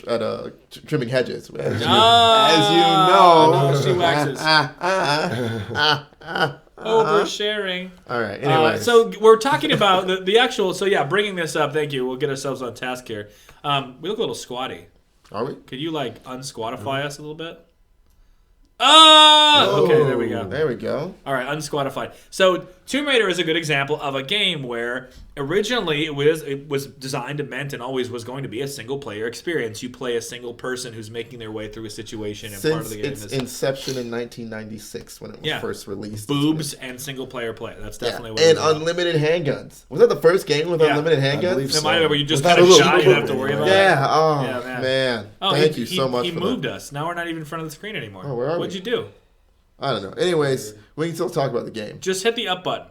trimming hedges. As you Oh, know. no, she waxes. Oversharing. All right. Anyway, so we're talking about the actual. So yeah, bringing this up. Thank you. We'll get ourselves on task here. We look a little squatty. Are we? Could you like unsquatify us a little bit? Oh, okay, there we go. There we go. All right, unsquatified. So Tomb Raider is a good example of a game where originally it was designed and meant and always was going to be a single player experience. You play a single person who's making their way through a situation, and part of Since the game its is inception in 1996 when it was first released. boobs and single player play. That's definitely what. And it was about. unlimited handguns. Was that the first game with unlimited handguns? believe It might have been where you just Without kind of a shot, you little didn't have to worry about it. Yeah. Oh Yeah, man. Oh, Thank you so much. He for moved that. us. Now we're not even in front of the screen anymore. Oh, where are What'd we? you do? I don't know. Anyways, we can still talk about the game. Just hit the up button.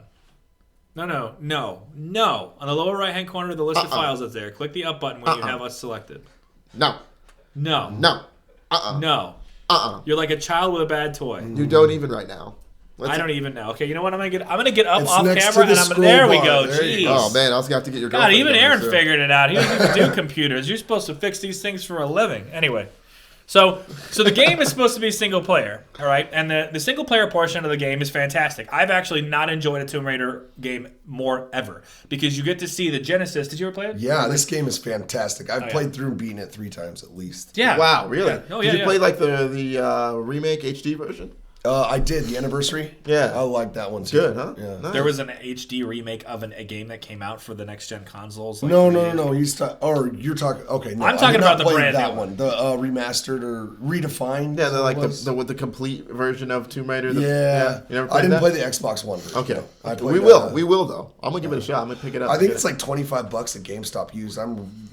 No. On the lower right hand corner of the list of files that's there, click the up button when you have us selected. No. No. No. No. You're like a child with a bad toy. You don't even right now. I don't even know. Okay, you know what? I'm gonna get up It's off next camera to the and scroll there we bar. go. There you Jeez. Oh man, I was gonna have to get your God, girlfriend even to come Aaron soon. figured it out. He doesn't even do computers. You're supposed to fix these things for a living. Anyway. So the game is supposed to be single player, all right? And the single player portion of the game is fantastic. I've actually not enjoyed a Tomb Raider game more ever because you get to see the Genesis. Did you ever play it? Yeah, this game is fantastic. I've played through and beaten it 3 times at least. Yeah. Wow, really? Yeah. Oh, yeah, Did you play like the remake HD version? I did, the anniversary. Yeah. I like that one too. Good, huh? Yeah. Nice. There was an HD remake of a game that came out for the next gen consoles. Like No. 3 years ago. You're talking. Okay, no. I'm talking I did about not the play brand that new one, the remastered or redefined. Yeah, they're like was. with the complete version of Tomb Raider. Yeah, You never I played didn't that? play the Xbox One version. Okay, I played we will though. I'm gonna give it a shot. I'm gonna pick it up. I think it's like $25 at GameStop used.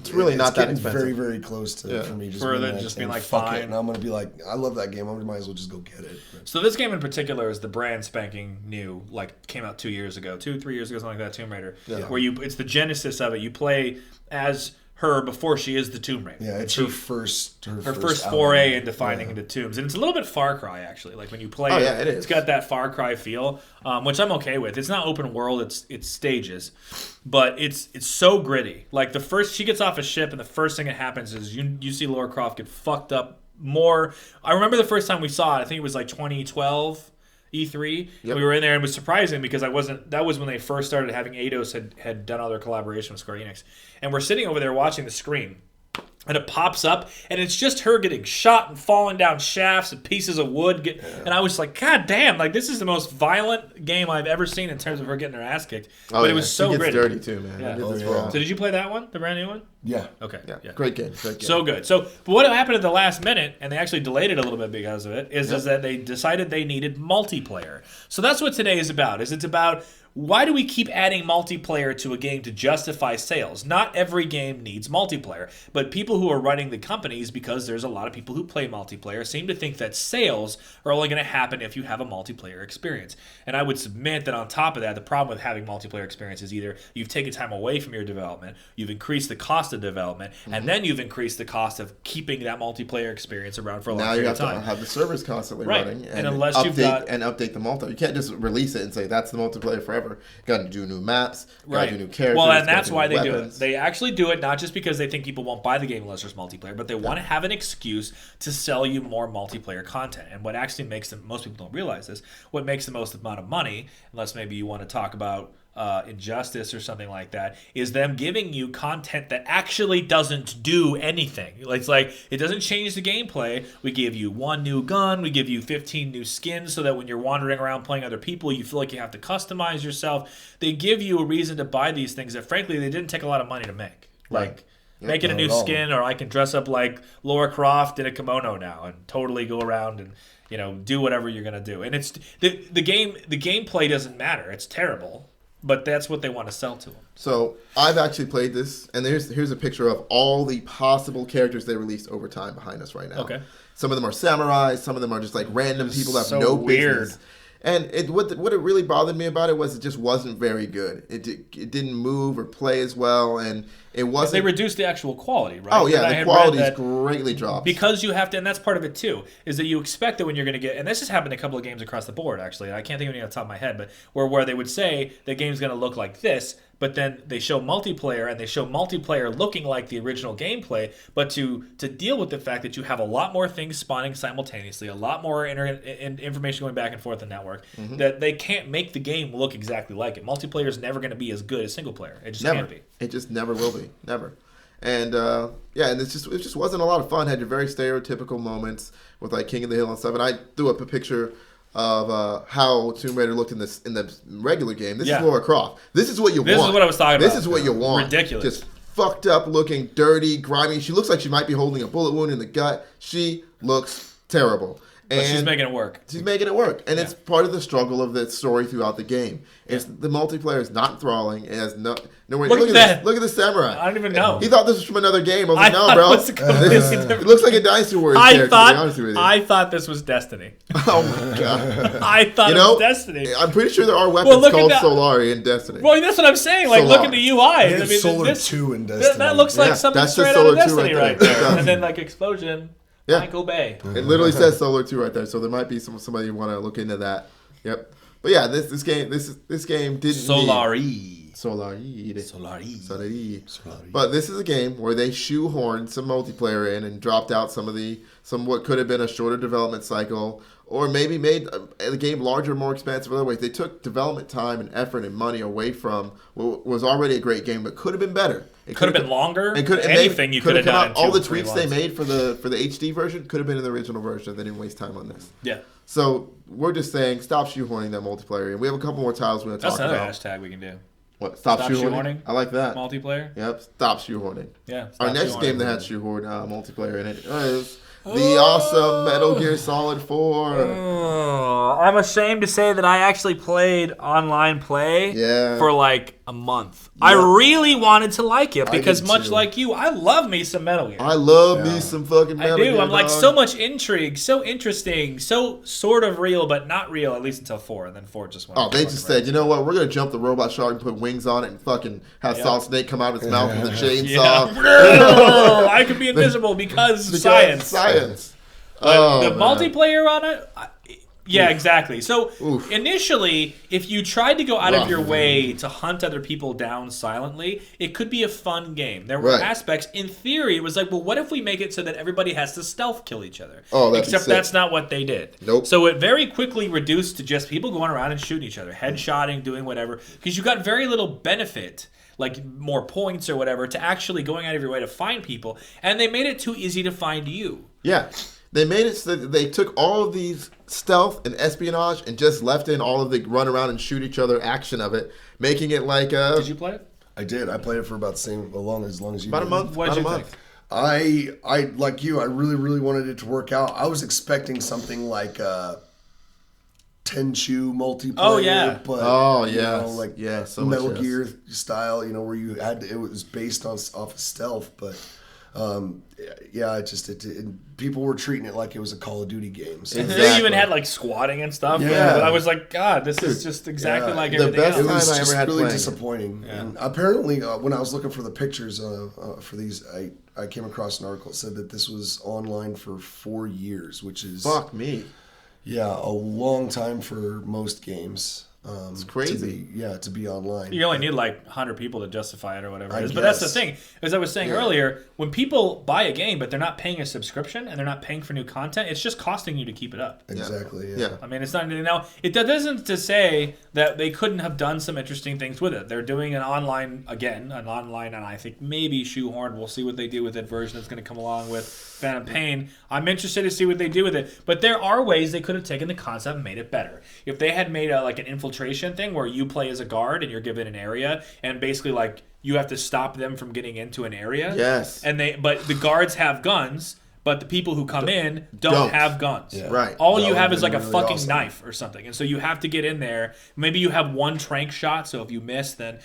It's really not that getting expensive. Very, very close to for me. Just being like, fuck fine. it, and I'm gonna be like, I love that game. I might as well just go get it. So this game in particular is the brand spanking new, like came out 2 years ago, 2-3 years ago, something like that. Tomb Raider, where it's the genesis of it. You play as her before she is the Tomb Raider. Yeah, it's And her first foray into finding into tombs, and it's a little bit Far Cry actually. Like when you play, it is. It's got that Far Cry feel, which I'm okay with. It's not open world; it's stages, but it's so gritty. Like she gets off a ship, and the first thing that happens is you see Lara Croft get fucked up more. I remember the first time we saw it. I think it was like 2012. E3. Yep. We were in there and it was surprising because that was when they first started having Eidos had done all their collaboration with Square Enix. And we're sitting over there watching the screen. and it pops up, and it's just her getting shot and falling down shafts and pieces of wood. And I was like, God damn, like this is the most violent game I've ever seen in terms of her getting her ass kicked. But it was so She gets gritty. dirty too, man. Yeah. Raw. So did you play that one, the brand new one? Yeah. Okay. Yeah. Great game. So good. So, but what happened at the last minute, and they actually delayed it a little bit because of it, is that they decided they needed multiplayer. So that's what today is about. It's about why do we keep adding multiplayer to a game to justify sales? Not every game needs multiplayer, but people who are running the companies, because there's a lot of people who play multiplayer, seem to think that sales are only going to happen if you have a multiplayer experience. And I would submit that on top of that, the problem with having multiplayer experience is either you've taken time away from your development, you've increased the cost of development, and then you've increased the cost of keeping that multiplayer experience around for a long period of time. Now you have to have the servers constantly Right. running And unless you've got- update the multiplayer. You can't just release it and say that's the multiplayer forever. You got to do new maps, you got to do new characters. Well, and that's why new they do it. weapons. They actually do it not just because they think people won't buy the game unless there's multiplayer, but they want to have an excuse to sell you more multiplayer content. And what actually makes them, most people don't realize this, what makes the most amount of money, unless maybe you want to talk about Injustice or something like that, is them giving you content that actually doesn't do anything. It's like it doesn't change the gameplay. We give you one new gun, we give you 15 new skins so that when you're wandering around playing other people, you feel like you have to customize yourself. They give you a reason to buy these things that frankly they didn't take a lot of money to make. Like making a new skin, or I can dress up like Lara Croft in a kimono now and totally go around and do whatever you're gonna do. And it's the gameplay doesn't matter. It's terrible. But that's what they want to sell to them. So I've actually played this, and here's a picture of all the possible characters they released over time behind us right now. Okay. Some of them are samurais, some of them are just like random people that have So no weird. business. And what it really bothered me about it was it just wasn't very good. It didn't move or play as well, and it wasn't. They reduced the actual quality, right? Oh yeah, And I the had quality read is greatly dropped. because you have to, and that's part of it too, is that you expect that when you're going to get, and this has happened in a couple of games across the board actually, and I can't think of any off the top of my head, but where they would say the game's going to look like this, but then they show multiplayer, and they show multiplayer looking like the original gameplay, but to deal with the fact that you have a lot more things spawning simultaneously, a lot more information going back and forth in the network, that they can't make the game look exactly like it. Multiplayer is never going to be as good as single player. It just can't be. It just never will be. Never. And and it just wasn't a lot of fun. Had your very stereotypical moments with like King of the Hill and stuff. And I threw up a picture of how Tomb Raider looked in the regular game. This is Lara Croft. This is what you want. This is what I was talking about. This is what you want. Ridiculous. Just fucked up looking, dirty, grimy. She looks like she might be holding a bullet wound in the gut. She looks terrible. But she's making it work. She's making it work. And it's part of the struggle of the story throughout the game. It's the multiplayer is not enthralling. It has nowhere. Look at that. Look at the samurai. I don't even know. He thought this was from another game. I was like, no, thought bro. it was completely different. It looks like a Dynasty Warriors character, to be honest with you. I thought this was Destiny. Oh, my God. I thought it was Destiny. I'm pretty sure there are weapons called at Solari in Destiny. Well, that's what I'm saying. Like, look at the UI. I think it's Solar 2 in Destiny. That looks like something that's straight just out of Solar 2 Destiny right right there. there. And then, like, Explosion. Yeah. Michael Bay. It literally says Solar 2 right there, so there might be somebody who want to look into that. Yep. But yeah, this game didn't Solari. Solari. But this is a game where they shoehorned some multiplayer in and dropped out some what could have been a shorter development cycle, or maybe made the game larger, more expansive other ways. They took development time and effort and money away from what was already a great game, but could have been better. It could have been longer. Anything you could have done. All the tweaks they made for the HD version could have been in the original version. They didn't waste time on this. Yeah. So we're just saying, stop shoehorning that multiplayer. And we have a couple more titles we want to talk about. That's another hashtag we can do. What? Stop shoehorning? shoehorning? I like that. Multiplayer? Yep. Stop shoehorning. Yeah. Our next game that had shoehorn multiplayer in it is the awesome Metal Gear Solid 4. I'm ashamed to say that I actually played online play for like a month. I really wanted to like it because much like you, I love me some Metal Gear. I love me some fucking Metal Gear. I'm like, so much intrigue, so interesting, so sort of real, but not real, at least until 4. And then 4 just went. Oh, they just said, you know what? We're going to jump the robot shark and put wings on it and fucking have Solid Snake come out of its mouth with a chainsaw. Yeah. I could be invisible because science. Science. The multiplayer on it. Yeah, exactly. So initially, if you tried to go out of your way to hunt other people down silently, it could be a fun game. There were aspects, in theory, it was like, well, what if we make it so that everybody has to stealth kill each other? Oh, that's Except that's not what they did. Nope. So it very quickly reduced to just people going around and shooting each other, headshotting, doing whatever, because you got very little benefit. like more points or whatever, to actually going out of your way to find people. And they made it too easy to find you. Yeah. They made it so that they took all of these stealth and espionage and just left in all of the run around and shoot each other action of it, making it like Did you play it? I did. I played it for about the same, as long as you about did. a month. What About did a you month. think? I like you. I really, really wanted it to work out. I was expecting something like Tenchu multiplayer. Oh, yeah. But Oh, you yeah. know, like Yeah, so much Metal yes. Gear style. You know, where you had it was based off of stealth, but. Yeah, people were treating it like it was a Call of Duty game. So They Exactly. even had like squatting and stuff. Yeah. But I was like, God, this is just exactly like the everything best else. it was time I just ever had really playing it. disappointing. And apparently, when I was looking for the pictures for these, I came across an article that said that this was online for 4 years, which is Fuck me. a long time for most games. It's crazy. To be online. You only need like 100 people to justify it or whatever it I is. But that's the guess. thing. As I was saying earlier, when people buy a game but they're not paying a subscription and they're not paying for new content, it's just costing you to keep it up. Exactly. Yeah. I mean, it's not now. It doesn't to say that they couldn't have done some interesting things with it. They're doing an online, and I think maybe shoehorned. We'll see what they do with it. Version that's going to come along with Phantom Pain. I'm interested to see what they do with it. But there are ways they could have taken the concept and made it better. If they had made like an infiltration thing where you play as a guard and you're given an area and basically like you have to stop them from getting into an area. Yes. But the guards have guns. But the people who come in don't have guns. Yeah. Right. All That you would've have is been like a really fucking awesome. knife or something. And so you have to get in there. Maybe you have one trank shot, so if you miss, then,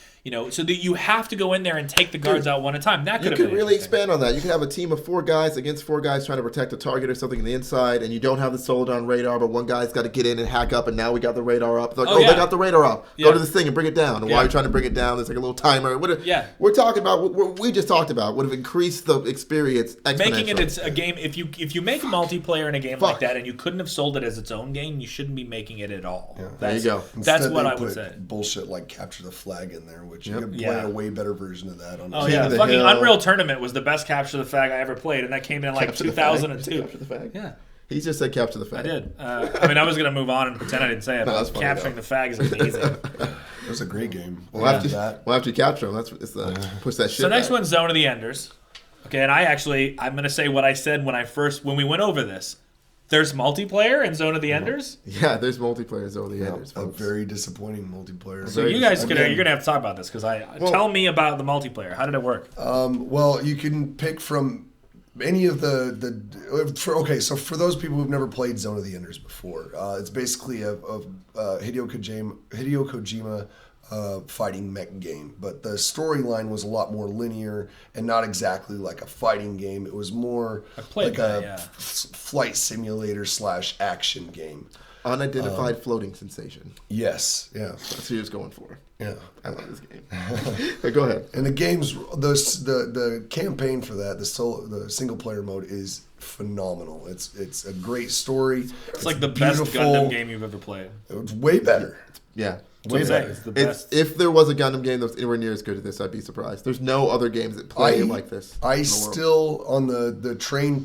so that you have to go in there and take the guards out one at a time. That could You have could been really interesting. expand on that. You could have a team of 4 guys against 4 guys trying to protect a target or something on the inside, and you don't have the Solodon radar, but one guy's got to get in and hack up, and now we got the radar up. It's like, yeah. they got the radar up. Yeah. Go to this thing and bring it down. And Yeah. while you're trying to bring it down, there's like a little timer. Yeah. We're talking about what we just talked about would have increased the experience exponentially. Making it a game, if you make multiplayer in a game like Fuck. that and you couldn't have sold it as its own game, you shouldn't be making it at all. There you go. That's Instead, what they I would put say. Bullshit like Capture the Flag in there, which you Yep. could play Yeah. a way better version of that. On Oh, King yeah. of the Fucking Hill. Unreal Tournament was the best Capture the Flag I ever played, and that came in like Capture the flag. 2002. Capture the flag. Yeah. He just said capture the flag. I did. I was going to move on and pretend I didn't say it, No, that's but funny, capturing though. the flag is amazing. It was a great game. We'll have that. to capture him. Push that shit. So next back. one's Zone of the Enders. Okay, and I'm going to say what I said when we went over this. There's multiplayer in Zone of the Enders. Yeah, there's multiplayer over the Enders. A folks. very disappointing multiplayer. So you guys Again, you're gonna have to talk about this because tell me about the multiplayer. How did it work? Well, you can pick from any of so for those people who've never played Zone of the Enders before, it's basically a Hideo Kojima fighting mech game, but the storyline was a lot more linear and not exactly like a fighting game. It was more played like that, a yeah. flight simulator / action game. Unidentified floating sensation. Yes, yeah, That's who he was going for. yeah. I love this game. But go ahead. And the game's the campaign for that, the single player mode is phenomenal. It's a great story. It's like the best Gundam game you've ever played. It's way better. Yeah. Way better. It's the best. If there was a Gundam game that was anywhere near as good as this, I'd be surprised. There's no other games that play it like this. I in the world. still, on the train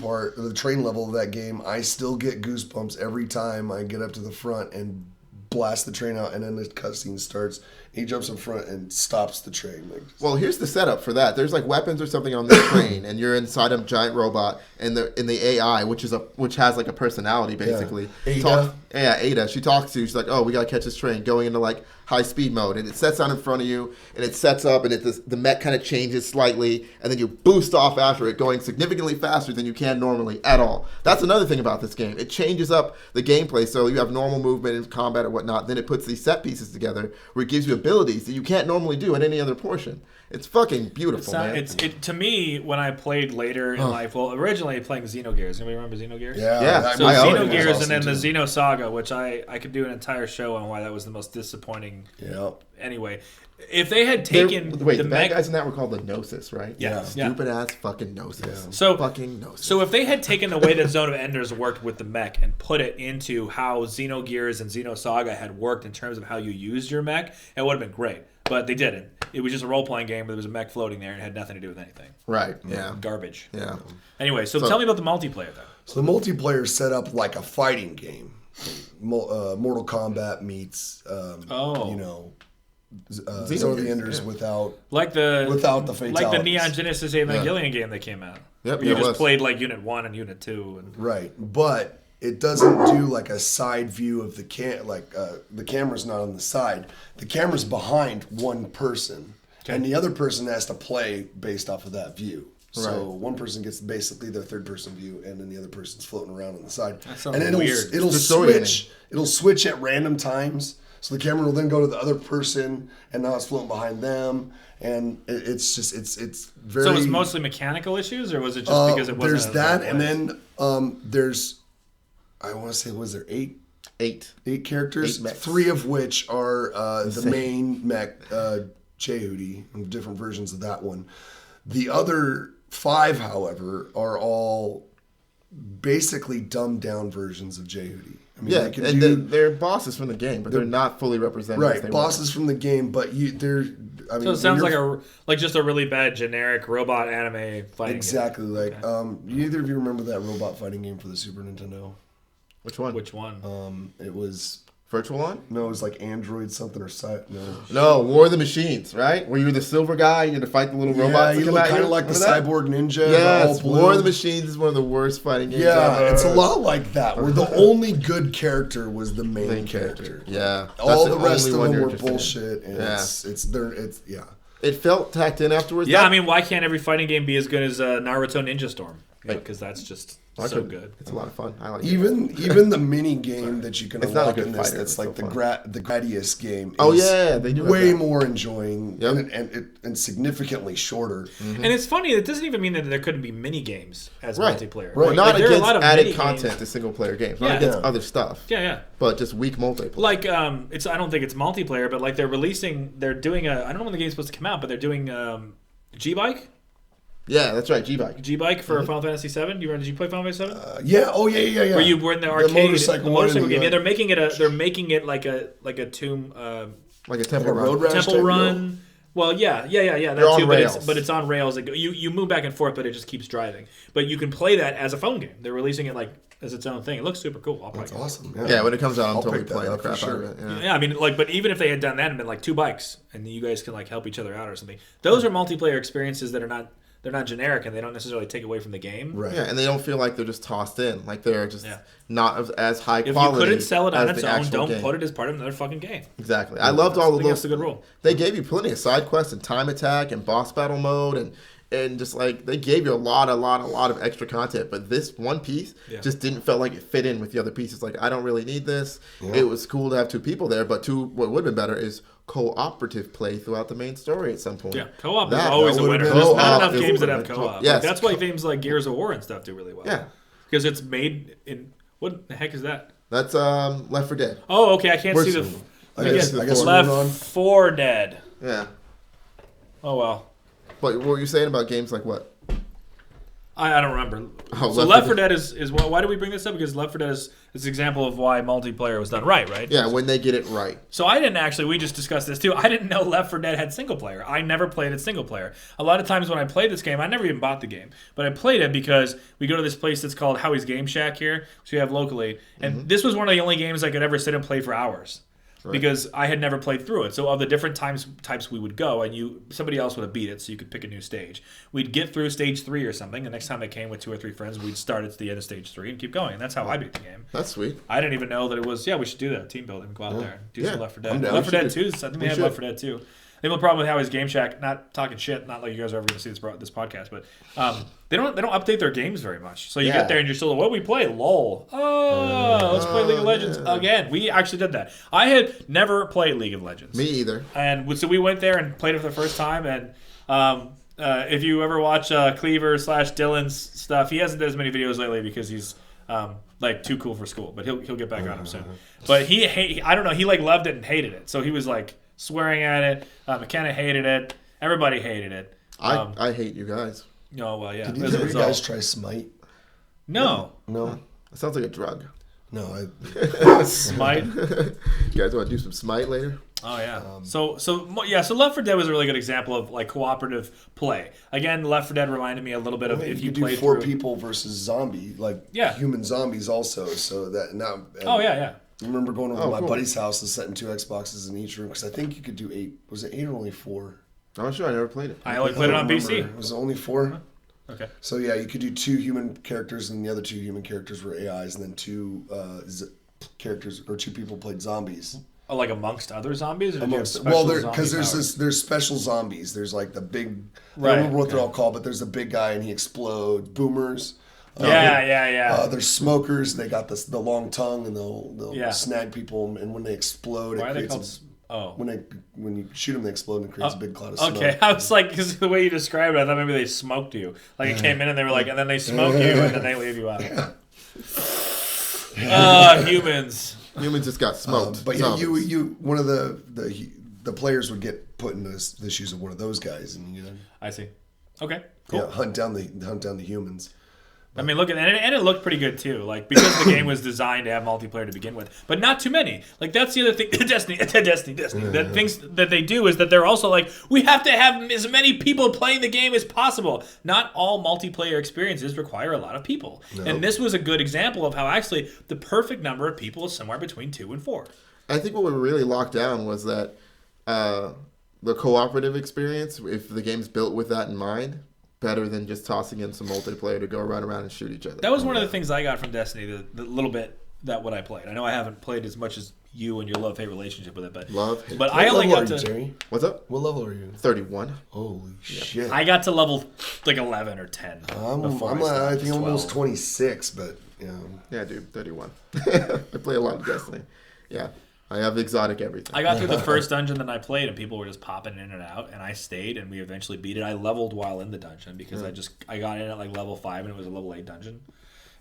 level of that game, I still get goosebumps every time I get up to the front and blast the train out, and then the cutscene starts. He jumps in front and stops the train. Well, here's the setup for that. There's like weapons or something on this train, and you're inside a giant robot, and the AI, which has like a personality basically. Ada. Ada. She talks to you. She's like, "Oh, we gotta catch this train," going into like high speed mode, and it sets out in front of you, and it sets up, and the mech kind of changes slightly, and then you boost off after it, going significantly faster than you can normally at all. That's another thing about this game. It changes up the gameplay, so you have normal movement and combat or whatnot. Then it puts these set pieces together where it gives you abilities that you can't normally do in any other portion. It's fucking beautiful, man. To me, when I played later in life, well, originally playing Xenogears. Anybody remember Xenogears? Yeah. So I own it. Xenogears Awesome and then the too. Xeno Saga, which I could do an entire show on why that was the most disappointing. Yeah. Anyway, if they had taken the the bad mech, guys in that were called the Gnosis, right? Yeah. Stupid ass fucking Gnosis. Yeah. So- fucking Gnosis. so if they had taken the way that Zone of Enders worked with the mech and put it into how Xenogears and Xenosaga had worked in terms of how you used your mech, it would have been great. But they didn't. It was just a role-playing game, but there was a mech floating there and it had nothing to do with anything. Right. Yeah. Garbage. Yeah. Anyway, so tell me about the multiplayer, though. So the multiplayer is set up like a fighting game. Mortal Kombat meets, Oh. Zone of the Enders without the fatalities. Like the Neon Genesis Evangelion game that came out. Yep, where you just played like Unit 1 and Unit 2. And... Right, but it doesn't do like a side view of the the camera's not on the side. The camera's behind one person, and the other person has to play based off of that view. So one person gets basically their third person view, and then the other person's floating around on the side. That sounds and then weird. It'll switch. It'll switch at random times. So the camera will then go to the other person, and now it's floating behind them. And it's very. So it was mostly mechanical issues, or was it just because it wasn't? There's that, and then there's, I want to say, was there eight characters? 8 mechs. 3 of which are the main mech, Chehudi, and different versions of that one. The other 5, however, are all basically dumbed down versions of Jehudi. I mean, they're bosses from the game, but they're not fully represented. Right, bosses from the game, but they're. I mean, so it sounds like just a really bad generic robot anime fighting. Exactly, game. like neither of you remember that robot fighting game for the Super Nintendo? Which one? It was Virtual On? No, it was like Android something or No, War of the Machines, right? Where you were the silver guy, you had to fight the little robots. Yeah, you look kind of like the cyborg ninja. Yes, War of the Machines is one of the worst fighting games ever. It's a lot like that, where the only good character was the main character. Yeah. All the rest of them were bullshit, and it's It felt tacked in afterwards. Yeah, I mean, why can't every fighting game be as good as Naruto Ninja Storm? Because that's just so good. It's a lot of fun. I like even the mini game that you can unlock in this. That's like the Gradius game. They do way more enjoying and significantly shorter. Mm-hmm. And it's funny. It doesn't even mean that there couldn't be mini games as multiplayer. Right. Well, not like against added content to single player games. Not against other stuff. Yeah. But just weak multiplayer. Like I don't think it's multiplayer, but like they're doing I don't know when the game's supposed to come out, but they're doing G-Bike. Yeah, that's right. G-Bike for Final Fantasy VII. Did you play Final Fantasy VII? Yeah. Oh yeah. Where you were in the arcade, the motorcycle game. Yeah, they're making it like a tomb, like a temple run. Road rash temple run. Deal? Well, yeah. That too, but it's on rails. You move back and forth, but it just keeps driving. But you can play that as a phone game. They're releasing it as its own thing. It looks super cool. That's awesome. Yeah, when it comes out, I'm totally playing the crap out of it. Yeah, I mean, but even if they had done that and been like 2 bikes, and you guys can help each other out or something, those are multiplayer experiences that are not. They're not generic, and they don't necessarily take away from the game. Right. Yeah, and they don't feel like they're just tossed in. Like they're just not as high quality. If you couldn't sell it on its own, don't put it as part of another fucking game. Exactly. I loved all of those. That's a good rule. They gave you plenty of side quests and time attack and boss battle mode and just like they gave you a lot of extra content. But this one piece just didn't feel like it fit in with the other pieces. Like I don't really need this. Yeah. It was cool to have 2 people there, but what would have been better is cooperative play throughout the main story at some point. Yeah, co-op is always a winner. There's not enough games that have co-op. Yes. That's why games like Gears of War and stuff do really well. Yeah. Because it's made in... What the heck is that? That's Left 4 Dead. Oh, okay. I can't see the... I guess Left 4 Dead. Yeah. Oh, well. But what were you saying about games like what? I don't remember. So Left 4 Dead is why do we bring this up? Because Left 4 Dead is an example of why multiplayer was done right? Yeah, when they get it right. So I didn't actually, we just discussed this too, I didn't know Left 4 Dead had single player. I never played it single player. A lot of times when I played this game, I never even bought the game. But I played it because we go to this place that's called Howie's Game Shack here, so we have locally. And this was one of the only games I could ever sit and play for hours. Right. Because I had never played through it. So of the different types we would go, and somebody else would have beat it, so you could pick a new stage. We'd get through stage 3 or something. The next time I came with 2 or 3 friends, we'd start at the end of stage 3 and keep going. And that's how I beat the game. That's sweet. I didn't even know that it was. Yeah, we should do that team building. Go out there, and do some Left 4 Dead. Left 4 Dead 2. I think they have Left 4 Dead 2. The only problem with Howie's Game Shack, not talking shit, not like you guys are ever going to see this podcast, but they don't update their games very much. So you get there and you're still like, what do we play? LOL. Let's play League of Legends again. We actually did that. I had never played League of Legends. Me either. And so we went there and played it for the first time. And if you ever watch Cleaver/Dylan's stuff, he hasn't done as many videos lately because he's too cool for school. But he'll get back on him soon. But I don't know. He loved it and hated it. So he was swearing at it. McKenna hated it. Everybody hated it. I hate you guys. Oh, well, yeah. Did either of you guys try Smite? No. No. It sounds like a drug. No. Smite? You guys want to do some Smite later? Oh, yeah. So Left 4 Dead was a really good example of cooperative play. Again, Left 4 Dead reminded me a little bit of if you do played 4 people versus zombie, human zombies also. So that now. Oh, yeah. I remember going over to my cool. buddy's house and setting 2 Xboxes in each room because I think you could do 8. Was it 8 or only 4? I'm not sure. I never played it. I only played it on PC. It was only 4? Okay. So yeah, you could do 2 human characters, and the other 2 human characters were AIs, and then 2 characters or 2 people played zombies. Oh, like amongst other zombies? Or Because there's special zombies. There's like the big. I don't remember what they're all called, but there's a big guy and he explodes. Boomers. There's smokers. They got the long tongue and they'll snag people, and when they explode, why are they called? When you shoot them, they explode and it creates a big cloud of smoke. Okay, I was like, because the way you described it, I thought maybe they smoked you. Like it came in and they were like, and then they smoke you and then they leave you out. Humans. Humans just got smoked. But yeah, you one of the players would get put in the shoes of one of those guys, and I see. Okay, cool. Yeah, hunt down the humans. I mean, look at that, and it looked pretty good too. Like because the game was designed to have multiplayer to begin with, but not too many. Like that's the other thing. Destiny. That things that they do is that they're also like, we have to have as many people playing the game as possible. Not all multiplayer experiences require a lot of people, and this was a good example of how actually the perfect number of people is somewhere between 2 and 4. I think what we really locked down was that the cooperative experience, if the game's built with that in mind, better than just tossing in some multiplayer to go run around and shoot each other. That was one of the things I got from Destiny, the little bit that what I played. I know I haven't played as much as you and your love-hate relationship with it, but I only got to... Jerry? What's up? What level are you? 31. Holy shit. I got to level like 11 or 10. I think I'm almost 26, but yeah. Yeah, dude, 31. I play a lot of Destiny. Yeah. I have exotic everything. I got through the first dungeon that I played, and people were just popping in and out, and I stayed, and we eventually beat it. I leveled while in the dungeon because I got in at like level 5, and it was a level 8 dungeon.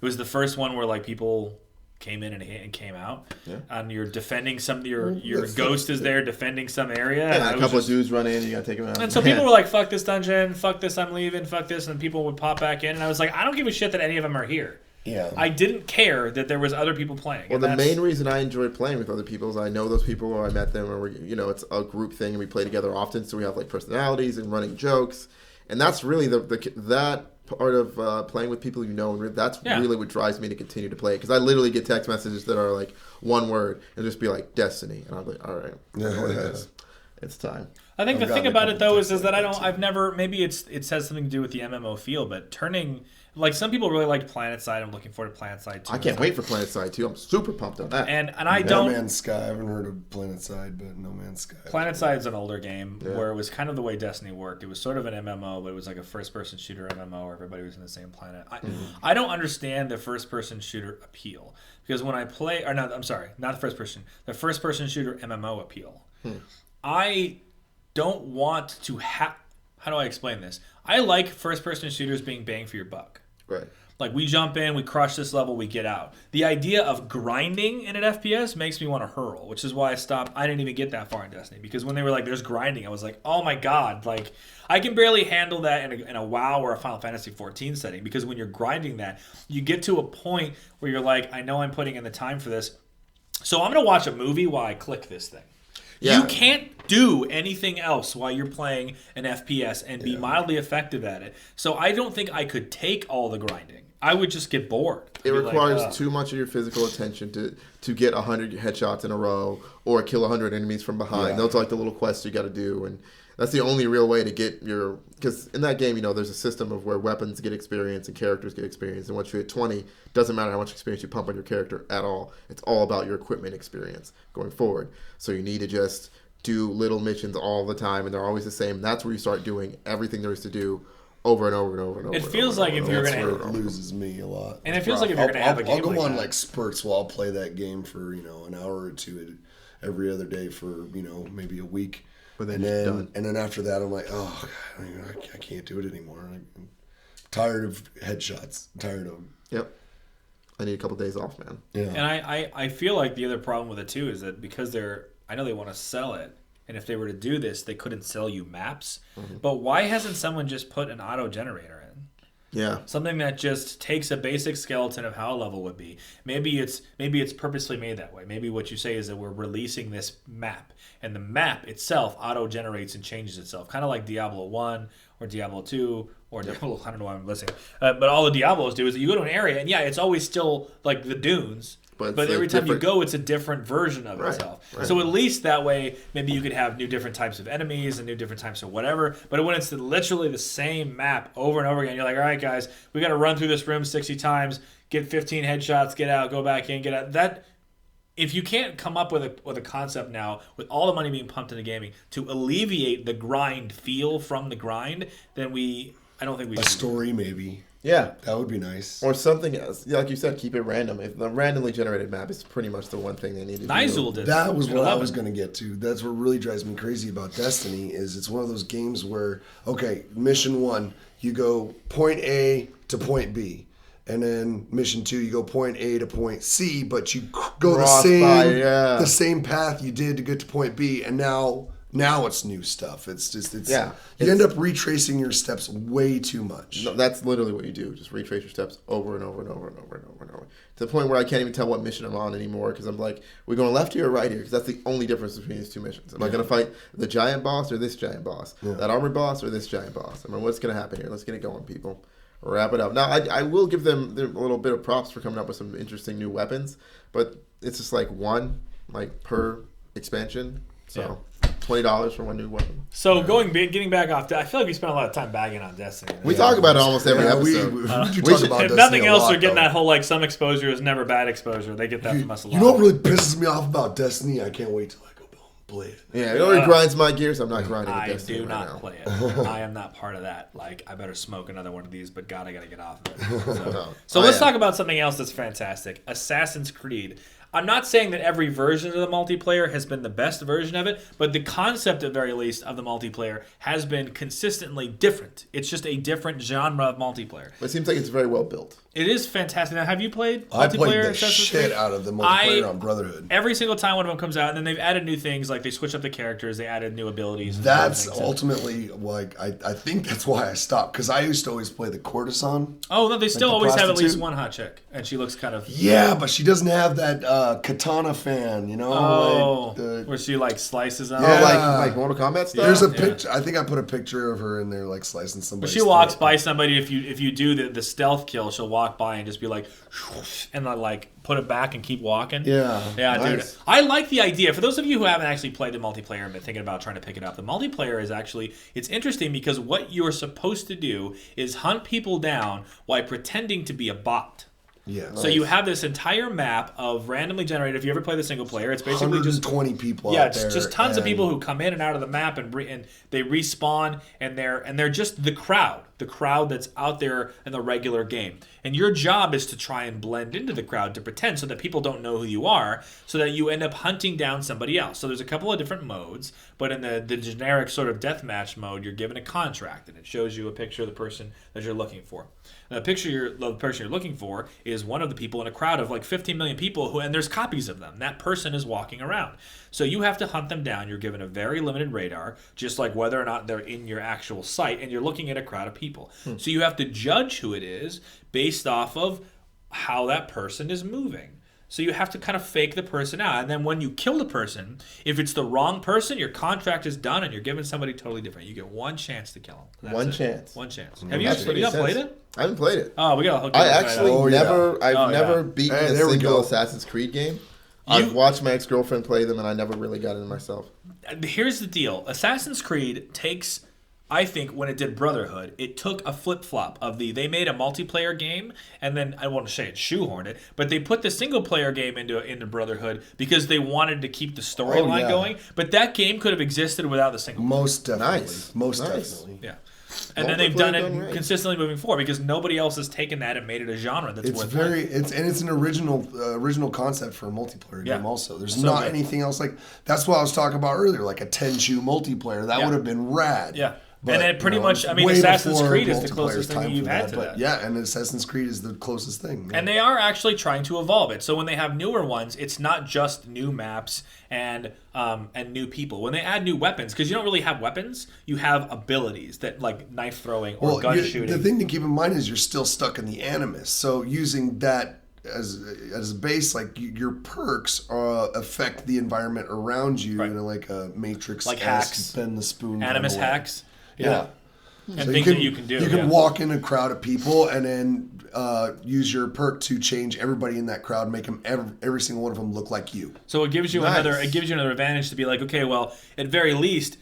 It was the first one where like people came in and came out, and you're defending your ghost is there defending some area. Yeah, and a couple of dudes run in, you gotta take them out. And so people were like, "Fuck this dungeon, fuck this, I'm leaving, fuck this," and people would pop back in, and I was like, I don't give a shit that any of them are here. Yeah. I didn't care that there was other people playing. Well, the main reason I enjoy playing with other people is I know those people, or I met them, or it's a group thing, and we play together often. So we have like personalities and running jokes, and that's really that part of playing with people That's really what drives me to continue to play. Because I literally get text messages that are like one word and just be like Destiny, and I'm like, all right, it's time. I think the thing about it though is that I've never, maybe it has something to do with the MMO feel, but turning. Like, some people really liked PlanetSide. I'm looking forward to PlanetSide 2. I can't wait for PlanetSide 2. I'm super pumped on that. And I don't... No Man's Sky. I haven't heard of PlanetSide, but No Man's Sky. PlanetSide is an older game where it was kind of the way Destiny worked. It was sort of an MMO, but it was like a first-person shooter MMO where everybody was in the same planet. I don't understand the first-person shooter appeal. Because when I play... Or no, I'm sorry. Not the first-person. The first-person shooter MMO appeal. I don't want to have... How do I explain this? I like first-person shooters being bang for your buck. Right. Like, we jump in, we crush this level, we get out. The idea of grinding in an FPS makes me want to hurl, which is why I stopped. I didn't even get that far in Destiny, because when they were like, there's grinding, I was like, oh my god. Like, I can barely handle that in a WoW or a Final Fantasy 14 setting, because when you're grinding that, you get to a point where you're like, I know I'm putting in the time for this, so I'm going to watch a movie while I click this thing. Yeah. You can't do anything else while you're playing an FPS and be mildly effective at it. So I don't think I could take all the grinding. I would just get bored. It requires too much of your physical attention to get 100 headshots in a row or kill 100 enemies from behind. Yeah. Those are like the little quests you got to do, and that's the only real way to get your... Because in that game, there's a system of where weapons get experience and characters get experience. And once you hit 20, doesn't matter how much experience you pump on your character at all. It's all about your equipment experience going forward. So you need to just do little missions all the time, and they're always the same. That's where you start doing everything there is to do over and over and over and over. It feels like if you're going to... It loses me a lot. And it feels like if you're going to have a game I'll go on that. like spurts while I'll play that game for, an hour or two every other day for, maybe a week. But then and then after that, I'm like, oh, God, I can't do it anymore. I'm tired of headshots. I'm tired of them. Yep. I need a couple days off, man. Yeah. And I feel like the other problem with it, too, is that because I know they want to sell it, and if they were to do this, they couldn't sell you maps. Mm-hmm. But why hasn't someone just put an auto-generator in? Yeah. Something that just takes a basic skeleton of how a level would be. Maybe it's purposely made that way. Maybe what you say is that we're releasing this map, and the map itself auto-generates and changes itself, kind of like Diablo 1 or Diablo 2 or Diablo, I don't know why I'm listening. But all the Diablos do is that you go to an area, and it's always still like the dunes, But every time you go, it's a different version of Right, itself. right. So at least that way, maybe you could have new different types of enemies and new different types of whatever. But when it's literally the same map over and over again, you're like, all right, guys, we got to run through this room 60 times, get 15 headshots, get out, go back in, get out. That, if you can't come up with a concept now, with all the money being pumped into gaming, to alleviate the grind feel from the grind, then I don't think we should. A story, maybe. Yeah. That would be nice. Or something else. Like you said, keep it random. If the randomly generated map is pretty much the one thing they need to do. Nizul did. That was what I 11. was going to get to. That's what really drives me crazy about Destiny is it's one of those games where, okay, mission 1, you go point A to point B. And then mission 2, you go point A to point C, but you go the same path you did to get to point B, and now it's new stuff. It's you end up retracing your steps way too much. No, that's literally what you do. Just retrace your steps over and over and over and over and over and over. To the point where I can't even tell what mission I'm on anymore because I'm like, we're going left here or right here? Because that's the only difference between these two missions. Am I going to fight the giant boss or this giant boss? Yeah. That armored boss or this giant boss? I mean, what's going to happen here? Let's get it going, people. Wrap it up. Now, I will give them a little bit of props for coming up with some interesting new weapons, but it's just like one per expansion. So $20 for one new weapon. So getting back off, I feel like we spent a lot of time bagging on Destiny. We talk about it almost every episode. We talk about if Destiny nothing a else, lot, they're getting though. that whole some exposure is never bad exposure. They get that from us a lot. You know what really pisses me off about Destiny? I can't wait till I go play it. Yeah, it already grinds my gears. I'm not grinding I Destiny do right not now. play it. I am not part of that. I better smoke another one of these, but God, I gotta get off of it. So let's talk about something else that's fantastic. Assassin's Creed. I'm not saying that every version of the multiplayer has been the best version of it, but the concept, at very least, of the multiplayer has been consistently different. It's just a different genre of multiplayer. It seems like it's very well built. It is fantastic. Now, have you played multiplayer? I played the Assassin's shit Creed? out of the multiplayer on Brotherhood. Every single time one of them comes out, and then they've added new things, like they switch up the characters, they added new abilities. That's ultimately, I think that's why I stopped, because I used to always play the courtesan. Oh, no, they still the always have at least prostitute. one hot chick, and she looks kind of... Yeah, but she doesn't have that katana fan, you know? Oh, where she slices them. Yeah. Like Mortal Kombat stuff? There's a picture. I think I put a picture of her in there, slicing somebody. But she walks by somebody. If you do the stealth kill, she'll walk by and just be like, and put it back and keep walking. Yeah, dude. I like the idea. For those of you who haven't actually played the multiplayer and been thinking about trying to pick it up, the multiplayer is actually it's interesting because what you're supposed to do is hunt people down while pretending to be a bot. Yeah. So you have this entire map of randomly generated. If you ever play the single player, it's basically just 20 people. Yeah, out there, it's just tons of people who come in and out of the map and they respawn and they're just the crowd that's out there in the regular game. And your job is to try and blend into the crowd to pretend so that people don't know who you are, so that you end up hunting down somebody else. So there's a couple of different modes, but in the generic sort of deathmatch mode, you're given a contract and it shows you a picture of the person that you're looking for. The person you're looking for is one of the people in a crowd of 15 million people and there's copies of them. That person is walking around. So you have to hunt them down. You're given a very limited radar, just like whether or not they're in your actual sight, and you're looking at a crowd of people. So you have to judge who it is based off of how that person is moving. So you have to kind of fake the person out. And then when you kill the person, if it's the wrong person, your contract is done and you're given somebody totally different. You get one chance to kill them. One chance. One chance. Mm-hmm. Have you not played it? I haven't played it. Oh, we got to hook you I up. actually never beaten a there we single go. Assassin's Creed game. I've watched my ex-girlfriend play them and I never really got into myself. Here's the deal. Assassin's Creed takes... I think when it did Brotherhood, it took a flip-flop of they made a multiplayer game, and then, I won't say it shoehorned it, but they put the single-player game into Brotherhood because they wanted to keep the storyline going, but that game could have existed without the single player. Most definitely. Nice. Most Nice. definitely. Yeah. And then they've done it Multiplayer done right. consistently moving forward because nobody else has taken that and made it a genre that's It's worth very playing. it's an original concept for a multiplayer Yeah. game also. There's So not good. anything else that's what I was talking about earlier, like a Tenchu multiplayer. That Yeah. would have been rad. Yeah. But, And then pretty much, I mean, way Assassin's before Creed is the multiplayer's closest thing time you've for had to but that. Yeah, and Assassin's Creed is the closest thing. And they are actually trying to evolve it. So when they have newer ones, it's not just new maps and new people. When they add new weapons, because you don't really have weapons, you have abilities that like knife throwing or gun shooting. The thing to keep in mind is you're still stuck in the Animus. So using that as a base, your perks affect the environment around you in a Matrix, Like hacks. bend the spoon, Animus kind of way. hacks. Yeah. And things that you can do. You can walk in a crowd of people and then use your perk to change everybody in that crowd, make them every single one of them look like you. So it gives you another advantage to be like, okay, well, at very least,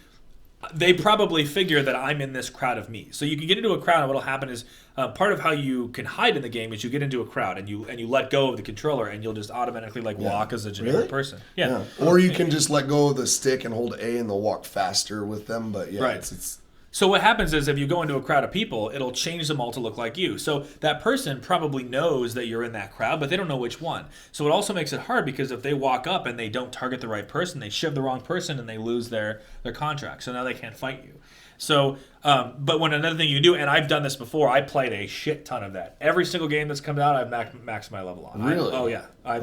they probably figure that I'm in this crowd of me. So you can get into a crowd, and what'll happen is part of how you can hide in the game is you get into a crowd and you let go of the controller, and you'll just automatically walk as a generic person. Yeah. Or you can just let go of the stick and hold A, and they'll walk faster with them. But it's So what happens is if you go into a crowd of people, it'll change them all to look like you. So that person probably knows that you're in that crowd, but they don't know which one. So it also makes it hard because if they walk up and they don't target the right person, they shiv the wrong person and they lose their contract. So now they can't fight you. So, but another thing you do, and I've done this before, I played a shit ton of that. Every single game that's come out, I've maxed my level on. Really? Yeah. I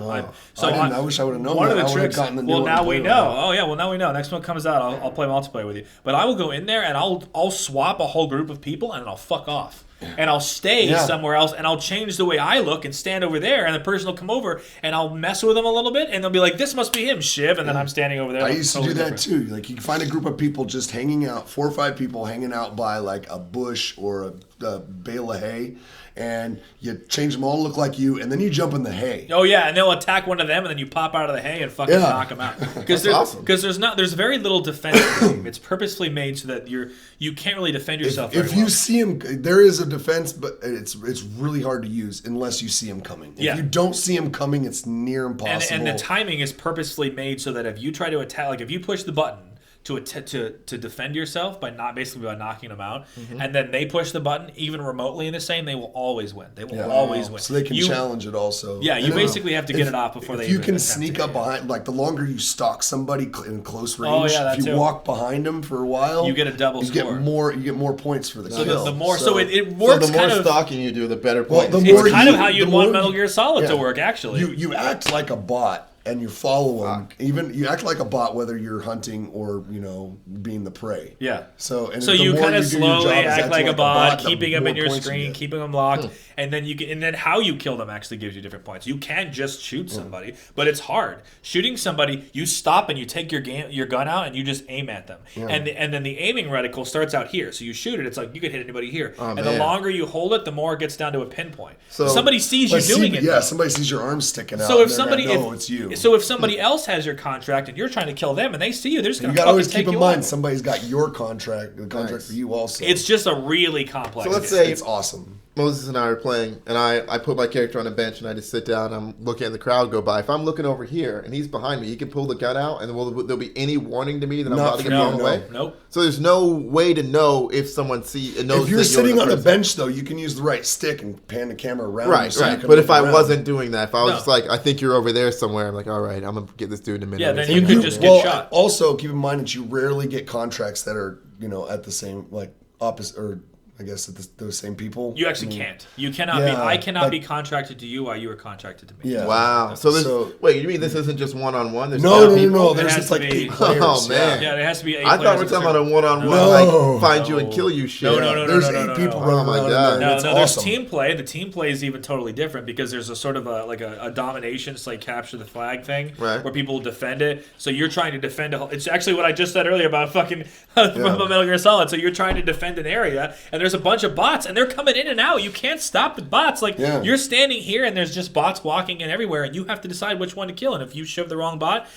wish I would have known one that. Of the I tricks. Gotten the new well, one now to we play know. with. Oh yeah. Well, now we know. Next one comes out, I'll play multiplayer with you. But I will go in there and I'll swap a whole group of people and then I'll fuck off. And I'll stay somewhere else, and I'll change the way I look and stand over there, and the person will come over, and I'll mess with them a little bit, and they'll be like, "This must be him, Shiv," and then I'm standing over there. I used to do that too. Like you can find a group of people just hanging out, 4 or 5 people hanging out by like a bush or a bale of hay, and you change them all to look like you, and then you jump in the hay. Oh yeah, and they'll attack one of them, and then you pop out of the hay and fucking knock them out. Because there's very little defense in the game. It's purposefully made so that you can't really defend yourself. If you see him, there is a defense, but it's really hard to use unless you see him coming. If you don't see him coming, it's near impossible. And the timing is purposefully made so that if you try to attack, like if you push the button to defend yourself by knocking them out, and then they push the button even remotely in the same, they will always win. They will always win. So they can challenge it also. Yeah, you basically have to get it off before they. If you can sneak up behind, like the longer you stalk somebody in close range, if you walk behind them for a while, you get a double score. You get more points for the kill. The more it works. So the more stalking you do, the better points. It's kind of how you'd want Metal Gear Solid to work, actually. You act like a bot. And you follow them. Even you act like a bot, whether you're hunting or being the prey. Yeah. So you kind of slowly act like a bot, keeping them in your screen, keeping them locked, and then how you kill them actually gives you different points. You can just shoot somebody, but it's hard. Shooting somebody, you stop and you take your gun out and you just aim at them, and then the aiming reticle starts out here. So you shoot it, it's like you could hit anybody here, the longer you hold it, the more it gets down to a pinpoint. So somebody sees you doing it. Yeah, somebody sees your arm sticking out. So if somebody, it's you. So if somebody else has your contract and you're trying to kill them and they see you, they're just going to always keep in mind out. Somebody's got your contract, the contract for you also. It's just a really complex. So let's say it's awesome. Moses and I are playing, and I put my character on a bench, and I just sit down, and I'm looking at the crowd go by. If I'm looking over here, and he's behind me, he can pull the gun out, and there'll be any warning to me that I'm about to get blown away? Nope. So there's no way to know if someone knows. If you're sitting on a bench, though, you can use the right stick and pan the camera around. Right. But if I wasn't doing that, if I was just like, I think you're over there somewhere, I'm like, all right, I'm going to get this dude in a minute. Yeah, then you could just get shot. Also, keep in mind that you rarely get contracts that are, at the same, like, opposite, or I guess those same people. You actually can't. You cannot be. I cannot be contracted to you while you are contracted to me. Yeah. Wow. So wait, you mean this isn't just one-on-one? There's no. There's just like 8 players. Oh man. Yeah, there has to be 8 I players. thought we were talking about a one-on-one, like find you and kill you shit. No. There's 8 people running around. Oh my god. No. There's team play. The team play is even totally different because there's a sort of a domination, it's like capture the flag thing, where people defend it. So you're trying to defend it's actually what I just said earlier about fucking about Metal Gear Solid. So you're trying to defend an area, and there's a bunch of bots. And they're coming in and out. You can't stop the bots. You're standing here and there's just bots walking in everywhere, and you have to decide which one to kill. And if you shove the wrong bot,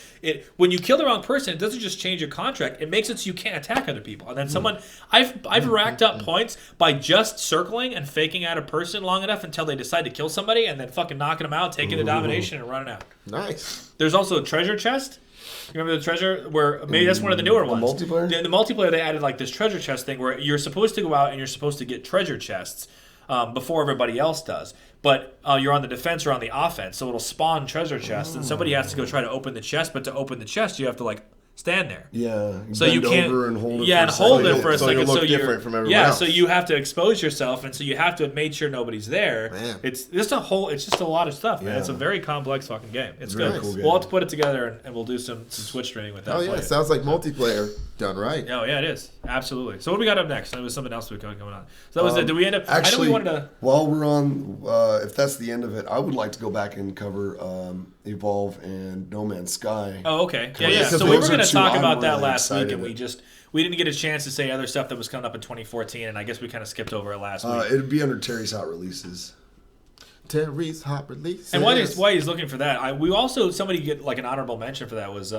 when you kill the wrong person, it doesn't just change your contract. It makes it so you can't attack other people. And then I've racked up points by just circling and faking out a person long enough until they decide to kill somebody, and then fucking knocking them out, taking the domination, and running out. Nice. There's also a treasure chest. You remember the treasure? Where maybe that's one of the newer ones. Multiplayer? The multiplayer, they added like this treasure chest thing where you're supposed to go out and you're supposed to get treasure chests before everybody else does. But you're on the defense or on the offense, so it'll spawn treasure chests, and somebody has to go try to open the chest. But to open the chest, you have to stand there. Yeah. So you can't. Over and hold it hold it for a second. So you look different from everyone else. So you have to expose yourself, and so you have to have made sure nobody's there. Man. It's just a lot of stuff, man. It's a very complex fucking game. It's good. Cool we'll have to put it together, and we'll do some Twitch streaming with that. Oh yeah, it sounds like multiplayer done right. Oh yeah, it is absolutely. So what do we got up next? There was something else we got going on. So that was it. Did we end up? Actually, I know we wanted to. While we're on, if that's the end of it, I would like to go back and cover Evolve and No Man's Sky. Oh okay, yeah. So we were going to talk about that last week, and we didn't get a chance to say other stuff that was coming up in 2014, and I guess we kind of skipped over it last week. It'd be under Terry's Hot Releases. Terry's hot release. And why he's looking for that, we also somebody get like an honorable mention for that was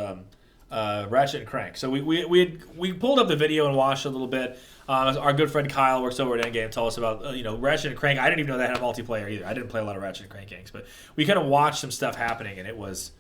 Ratchet and Crank. So we pulled up the video and watched a little bit. Our good friend Kyle works over at Endgame. Told us about Ratchet and Crank. I didn't even know they had a multiplayer either. I didn't play a lot of Ratchet and Crank games, but we kind of watched some stuff happening, and it was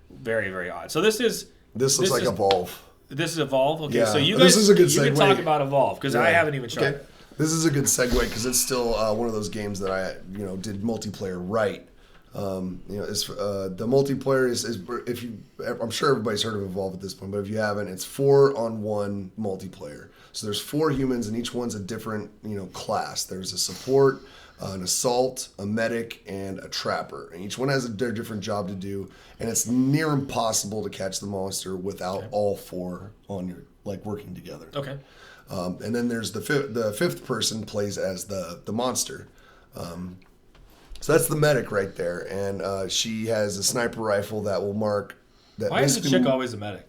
very, very odd. So this looks like Evolve. This is Evolve. Okay, Yeah. so you This guys is a good you can segue. talk about Evolve because I haven't even tried. Okay. This is a good segue because it's still one of those games that I did multiplayer right. The multiplayer is if you, I'm sure everybody's heard of Evolve at this point, but if you haven't, it's 4-on-1 multiplayer. So there's 4 humans and each one's a different class. There's a support, an assault, a medic, and a trapper, and each one has their different job to do. And it's near impossible to catch the monster without all 4 on your working together. Okay. And then there's the fifth person plays as the monster. So that's the medic right there, and she has a sniper rifle that will mark. That Why is the chick always a medic?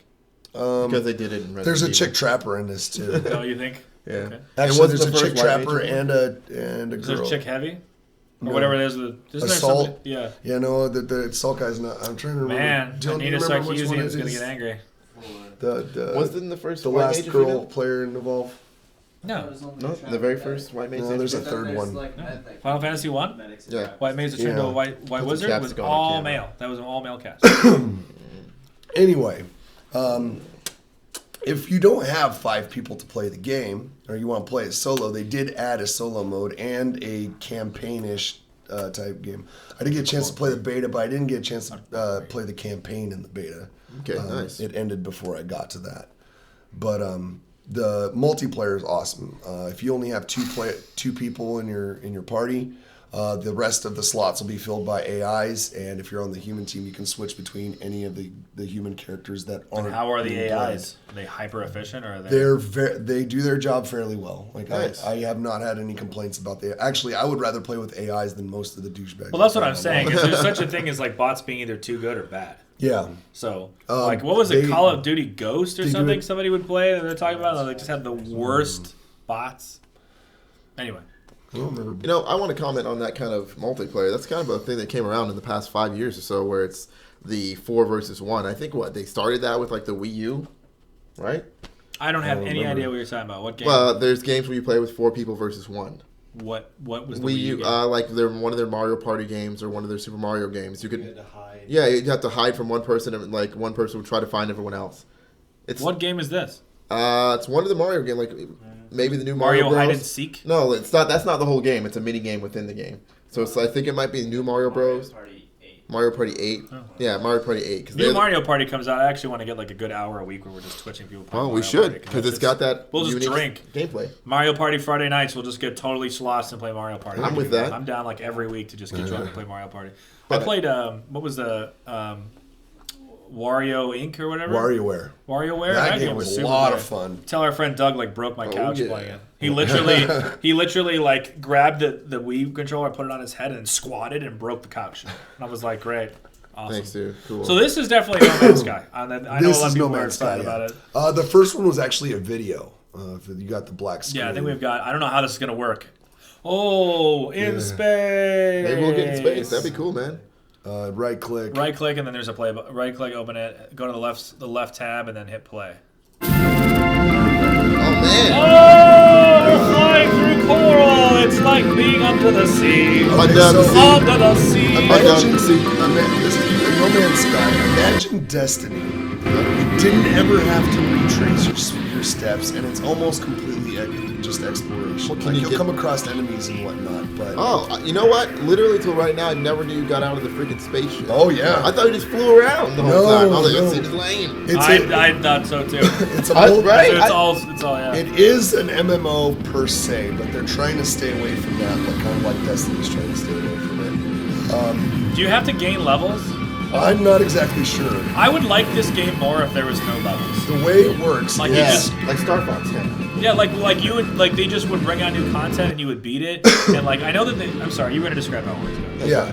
Because they did it in Resident There's a Evil. chick trapper in this too. Oh, you think? Yeah. Okay. Actually, there's the a first chick white trapper mage and a Is there girl. a chick heavy? Or No. whatever it is. Isn't there Assault? somebody? Yeah. Yeah, no, the assault guy's not. I'm trying to remember. Man, Dylan, do you Anita remember which one Sarkeesian it is going to is? get angry. Wasn't the first the white last mage a girl female? player in Evolve? No. No, the very first white mage. No, there's a third one. Final Fantasy 1? Yeah. White Mage that turned into a white the wizard caps was going on all camera. male. That was an all male cast. Anyway, if you don't have 5 people to play the game, or you want to play it solo, they did add a solo mode and a campaign-ish type game. I did get a chance to play the beta, but I didn't get a chance to play the campaign in the beta. Okay, nice. It ended before I got to that. But the multiplayer is awesome. If you only have 2 people in your party, the rest of the slots will be filled by AIs, and if you're on the human team, you can switch between any of the human characters that aren't. And how are the being AIs? played. Are they hyper efficient or are they? They do their job fairly well. Nice. I have not had any complaints about Actually, I would rather play with AIs than most of the douchebags. Well, that's what I'm saying. Is there's such a thing as bots being either too good or bad. Yeah. So, what was it? Call of Duty Ghost or they do something? it- Somebody would play that they're talking about. They just had the worst bots. Anyway. I don't remember. I want to comment on that kind of multiplayer. That's kind of a thing that came around in the past 5 years or so, where it's the 4 versus 1. I think they started that with the Wii U, right? I don't have don't any remember. idea what you're talking about. What game? Well, there's games where you play with 4 people versus 1. What was the Wii Wii U, U game? they're one of their Mario Party games or one of their Super Mario games. You could, had to hide. yeah, you have to hide from one person, and one person would try to find everyone else. It's What game is this? It's one of the Mario games, maybe the new Mario Bros. Hide and Seek? No, it's not. That's not the whole game. It's a mini game within the game. So I think it might be new Mario Bros. Party 8. Mario Party 8. Oh. Yeah, Mario Party 8. Cause New Mario Party comes out. I actually want to get a good hour a week where we're just twitching people. playing Well, we Mario should Party, because it's got that. We'll just unique drink. gameplay. Mario Party Friday nights. We'll just get totally sloshed and play Mario Party. I'm with that. I'm down every week to just get drunk and play Mario Party. But- I played what was the Wario Inc. or whatever. WarioWare. WarioWare. That game was a super lot good. of fun. Tell our friend Doug broke my couch yeah. playing it. He literally grabbed the Wii controller, put it on his head, and squatted and broke the couch. And I was like, great, awesome. Thanks, dude. Cool. So this is definitely No Man's Sky. I know a lot This of is people No are Man's Sky. excited about it. The first one was actually a video. You got the black screen. Yeah, I think we've got. I don't know how this is gonna work. Oh, in space. Maybe we'll get in space. That'd be cool, man. Right click. Right click and then there's a play. Right click, open it, go to the left tab, and then hit play. Oh man. Oh, flying through coral. It's like being under the sea. Okay, Under the sea. Under the sea. Imagine, this is No Man's Sky. Imagine Destiny. You didn't ever have to retrace your steps, and it's almost completely just exploration. Well, can you You'll get- come across enemies and whatnot, but Oh, you know what? Literally till right now, I never knew you got out of the freaking spaceship. Oh, yeah. I thought you just flew around the whole No, time. I was like, no. this seems lame. it's I thought so too. it's a I- mul- right? So it's all yeah. It is an MMO per se, but they're trying to stay away from that, but kind of like Destiny's trying to stay away from it. Do you have to gain levels? I'm not exactly sure. I would like this game more if there was no levels. The way it works, Like you Yeah, just like Star Fox. Yeah. Yeah, like you would they just would bring out new content and you would beat it. And I know that I'm sorry, you were gonna describe how it works. yeah.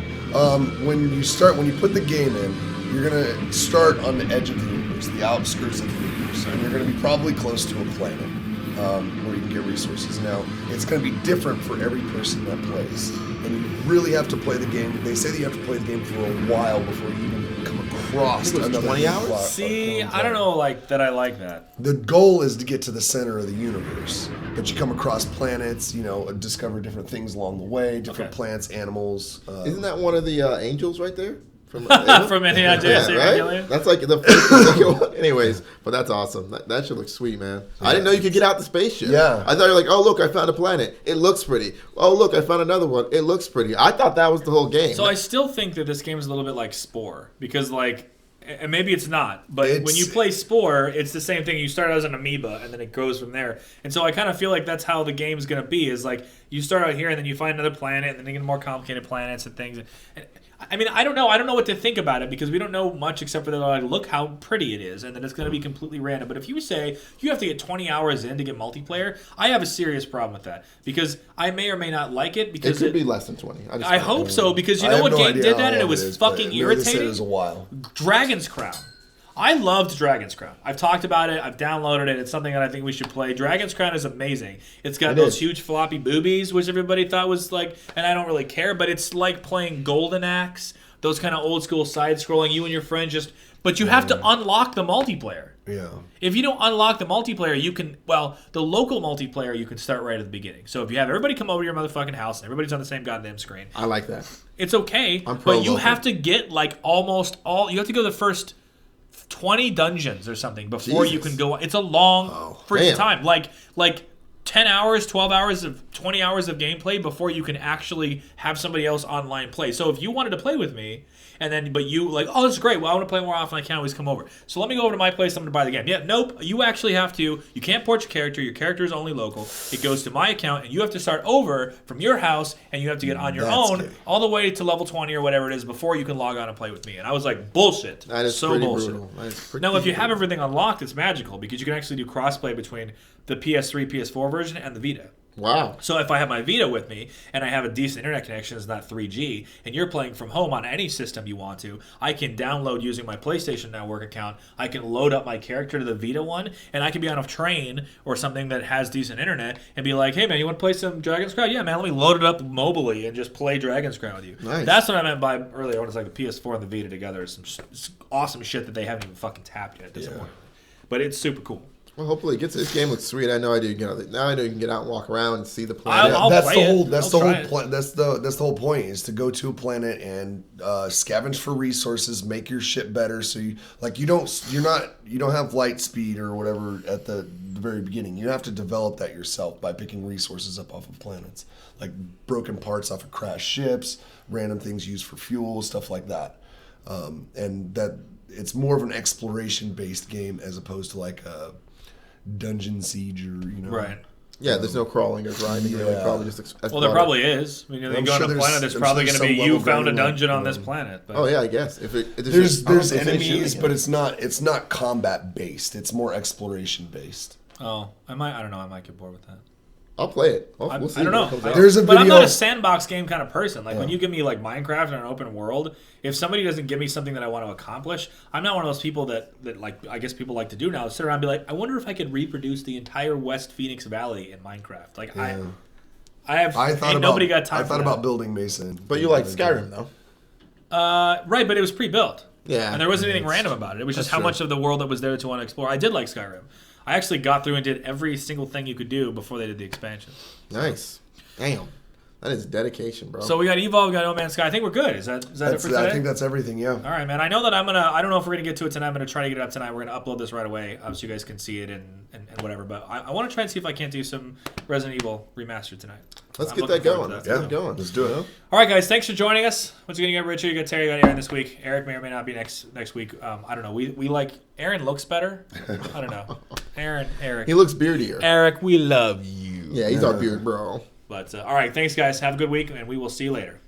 When you put the game in, you're gonna start on the edge of the universe, the outskirts of the universe, and you're gonna be probably close to a planet where you can get resources. Now, it's gonna be different for every person that plays. and you really have to play the game. They say that you have to play the game for a while before you even come across another 20 hours? See, I don't know that I like that. The goal is to get to the center of the universe, but you come across planets, discover different things along the way, different plants, animals. Isn't that one of the angels right there? From Indiana Jones, right? That's like the first one. Anyways, but that's awesome. That should look sweet, man. I didn't know you could get out the spaceship. Yeah. I thought you were like, oh, look, I found a planet. It looks pretty. Oh, look, I found another one. It looks pretty. I thought that was the whole game. So I still think that this game is a little bit like Spore, because and maybe it's not, but when you play Spore, it's the same thing. You start out as an amoeba, and then it goes from there. And so I kind of feel like that's how the game's going to be, is like you start out here, and then you find another planet, and then you get more complicated planets and things. And I mean, I don't know. I don't know what to think about it, because we don't know much except for that, like, look how pretty it is, and then it's going to be completely random. But if you say you have to get 20 hours in to get multiplayer, I have a serious problem with that, because I may or may not like it. Because it could be less than 20. I hope so, because you know what game did that, and it was fucking irritating? They said it was a while. Dragon's Crown. I loved Dragon's Crown. I've talked about it. I've downloaded it. It's something that I think we should play. Dragon's Crown is amazing. It's got those huge floppy boobies, which everybody thought was like, and I don't really care, but it's like playing Golden Axe, those kind of old school side-scrolling, you and your friend but you have to unlock the multiplayer. Yeah. If you don't unlock the multiplayer, the local multiplayer, you can start right at the beginning. So if you have everybody come over to your motherfucking house and everybody's on the same goddamn screen. I like that. It's okay, but you have to get you have to go the first 20 dungeons or something before you can go. It's a long freaking time. Like 10 hours, 12 hours 20 hours of gameplay before you can actually have somebody else online play. So if you wanted to play with me, but you like, oh, this is great. Well, I want to play more often. I can't always come over. So let me go over to my place. I'm going to buy the game. Yeah, nope. You actually have to. You can't port your character. Your character is only local. It goes to my account, and you have to start over from your house, and you have to get on your own all the way to level 20 or whatever it is before you can log on and play with me. And I was like, bullshit. That is so pretty bullshit. brutal. Now, if you have everything unlocked, it's magical, because you can actually do crossplay between the PS3, PS4 version and the Vita. Wow. So if I have my Vita with me and I have a decent internet connection, it's not 3G, and you're playing from home on any system you want to, I can download using my PlayStation Network account. I can load up my character to the Vita one, and I can be on a train or something that has decent internet and be like, hey, man, you want to play some Dragon's Crown? Yeah, man, let me load it up mobily and just play Dragon's Crown with you. Nice. That's what I meant by earlier when it's like the PS4 and the Vita together. It's some awesome shit that they haven't even fucking tapped yet. Disappointing. But it's super cool. Well, hopefully it gets. This game looks sweet. I know I do. Now I know you can get out and walk around and see the planet. That's the whole point, is to go to a planet and scavenge for resources, make your shit better. So you don't have light speed or whatever at the very beginning. You have to develop that yourself by picking resources up off of planets, like broken parts off of crashed ships, random things used for fuel, stuff like that. And that it's more of an exploration based game as opposed to like a dungeon siege or right. Yeah, there's no crawling or grinding. Yeah. Probably just well, there probably is. I mean, you go on a planet, there's probably going to be you found a dungeon on this planet. But. Oh yeah, I guess there's enemies, but it's not combat based. It's more exploration based. Oh, I don't know. I might get bored with that. I'll play it. We'll see. I don't know. But I'm not a sandbox game kind of person. Like when you give me like Minecraft and an open world, if somebody doesn't give me something that I want to accomplish, I'm not one of those people that like I guess people like to do now. Sit around and be like, I wonder if I could reproduce the entire West Phoenix Valley in Minecraft. Like nobody got time. I thought about building Mason. But you like Skyrim though. Right, but it was pre-built. Yeah. And there wasn't anything random about it. It was just how much of the world that was there to want to explore. I did like Skyrim. I actually got through and did every single thing you could do before they did the expansion. Nice. Damn. That is dedication, bro. So we got Evolve, we got No Man's Sky. I think we're good. Is that it for today? I think that's everything, yeah. All right, man. I know that I don't know if we're going to get to it tonight. I'm going to try to get it up tonight. We're going to upload this right away so you guys can see it and whatever. But I want to try and see if I can't do some Resident Evil remastered tonight. Let's get that going. Let's do it. All right, guys. Thanks for joining us. Once again, you got Richard, you got Terry, you got Aaron this week. Eric may or may not be next week. I don't know. We like Aaron looks better. I don't know. Eric. He looks beardier. Eric, we love you. Yeah, he's our beard bro. But all right, thanks guys. Have a good week, and we will see you later.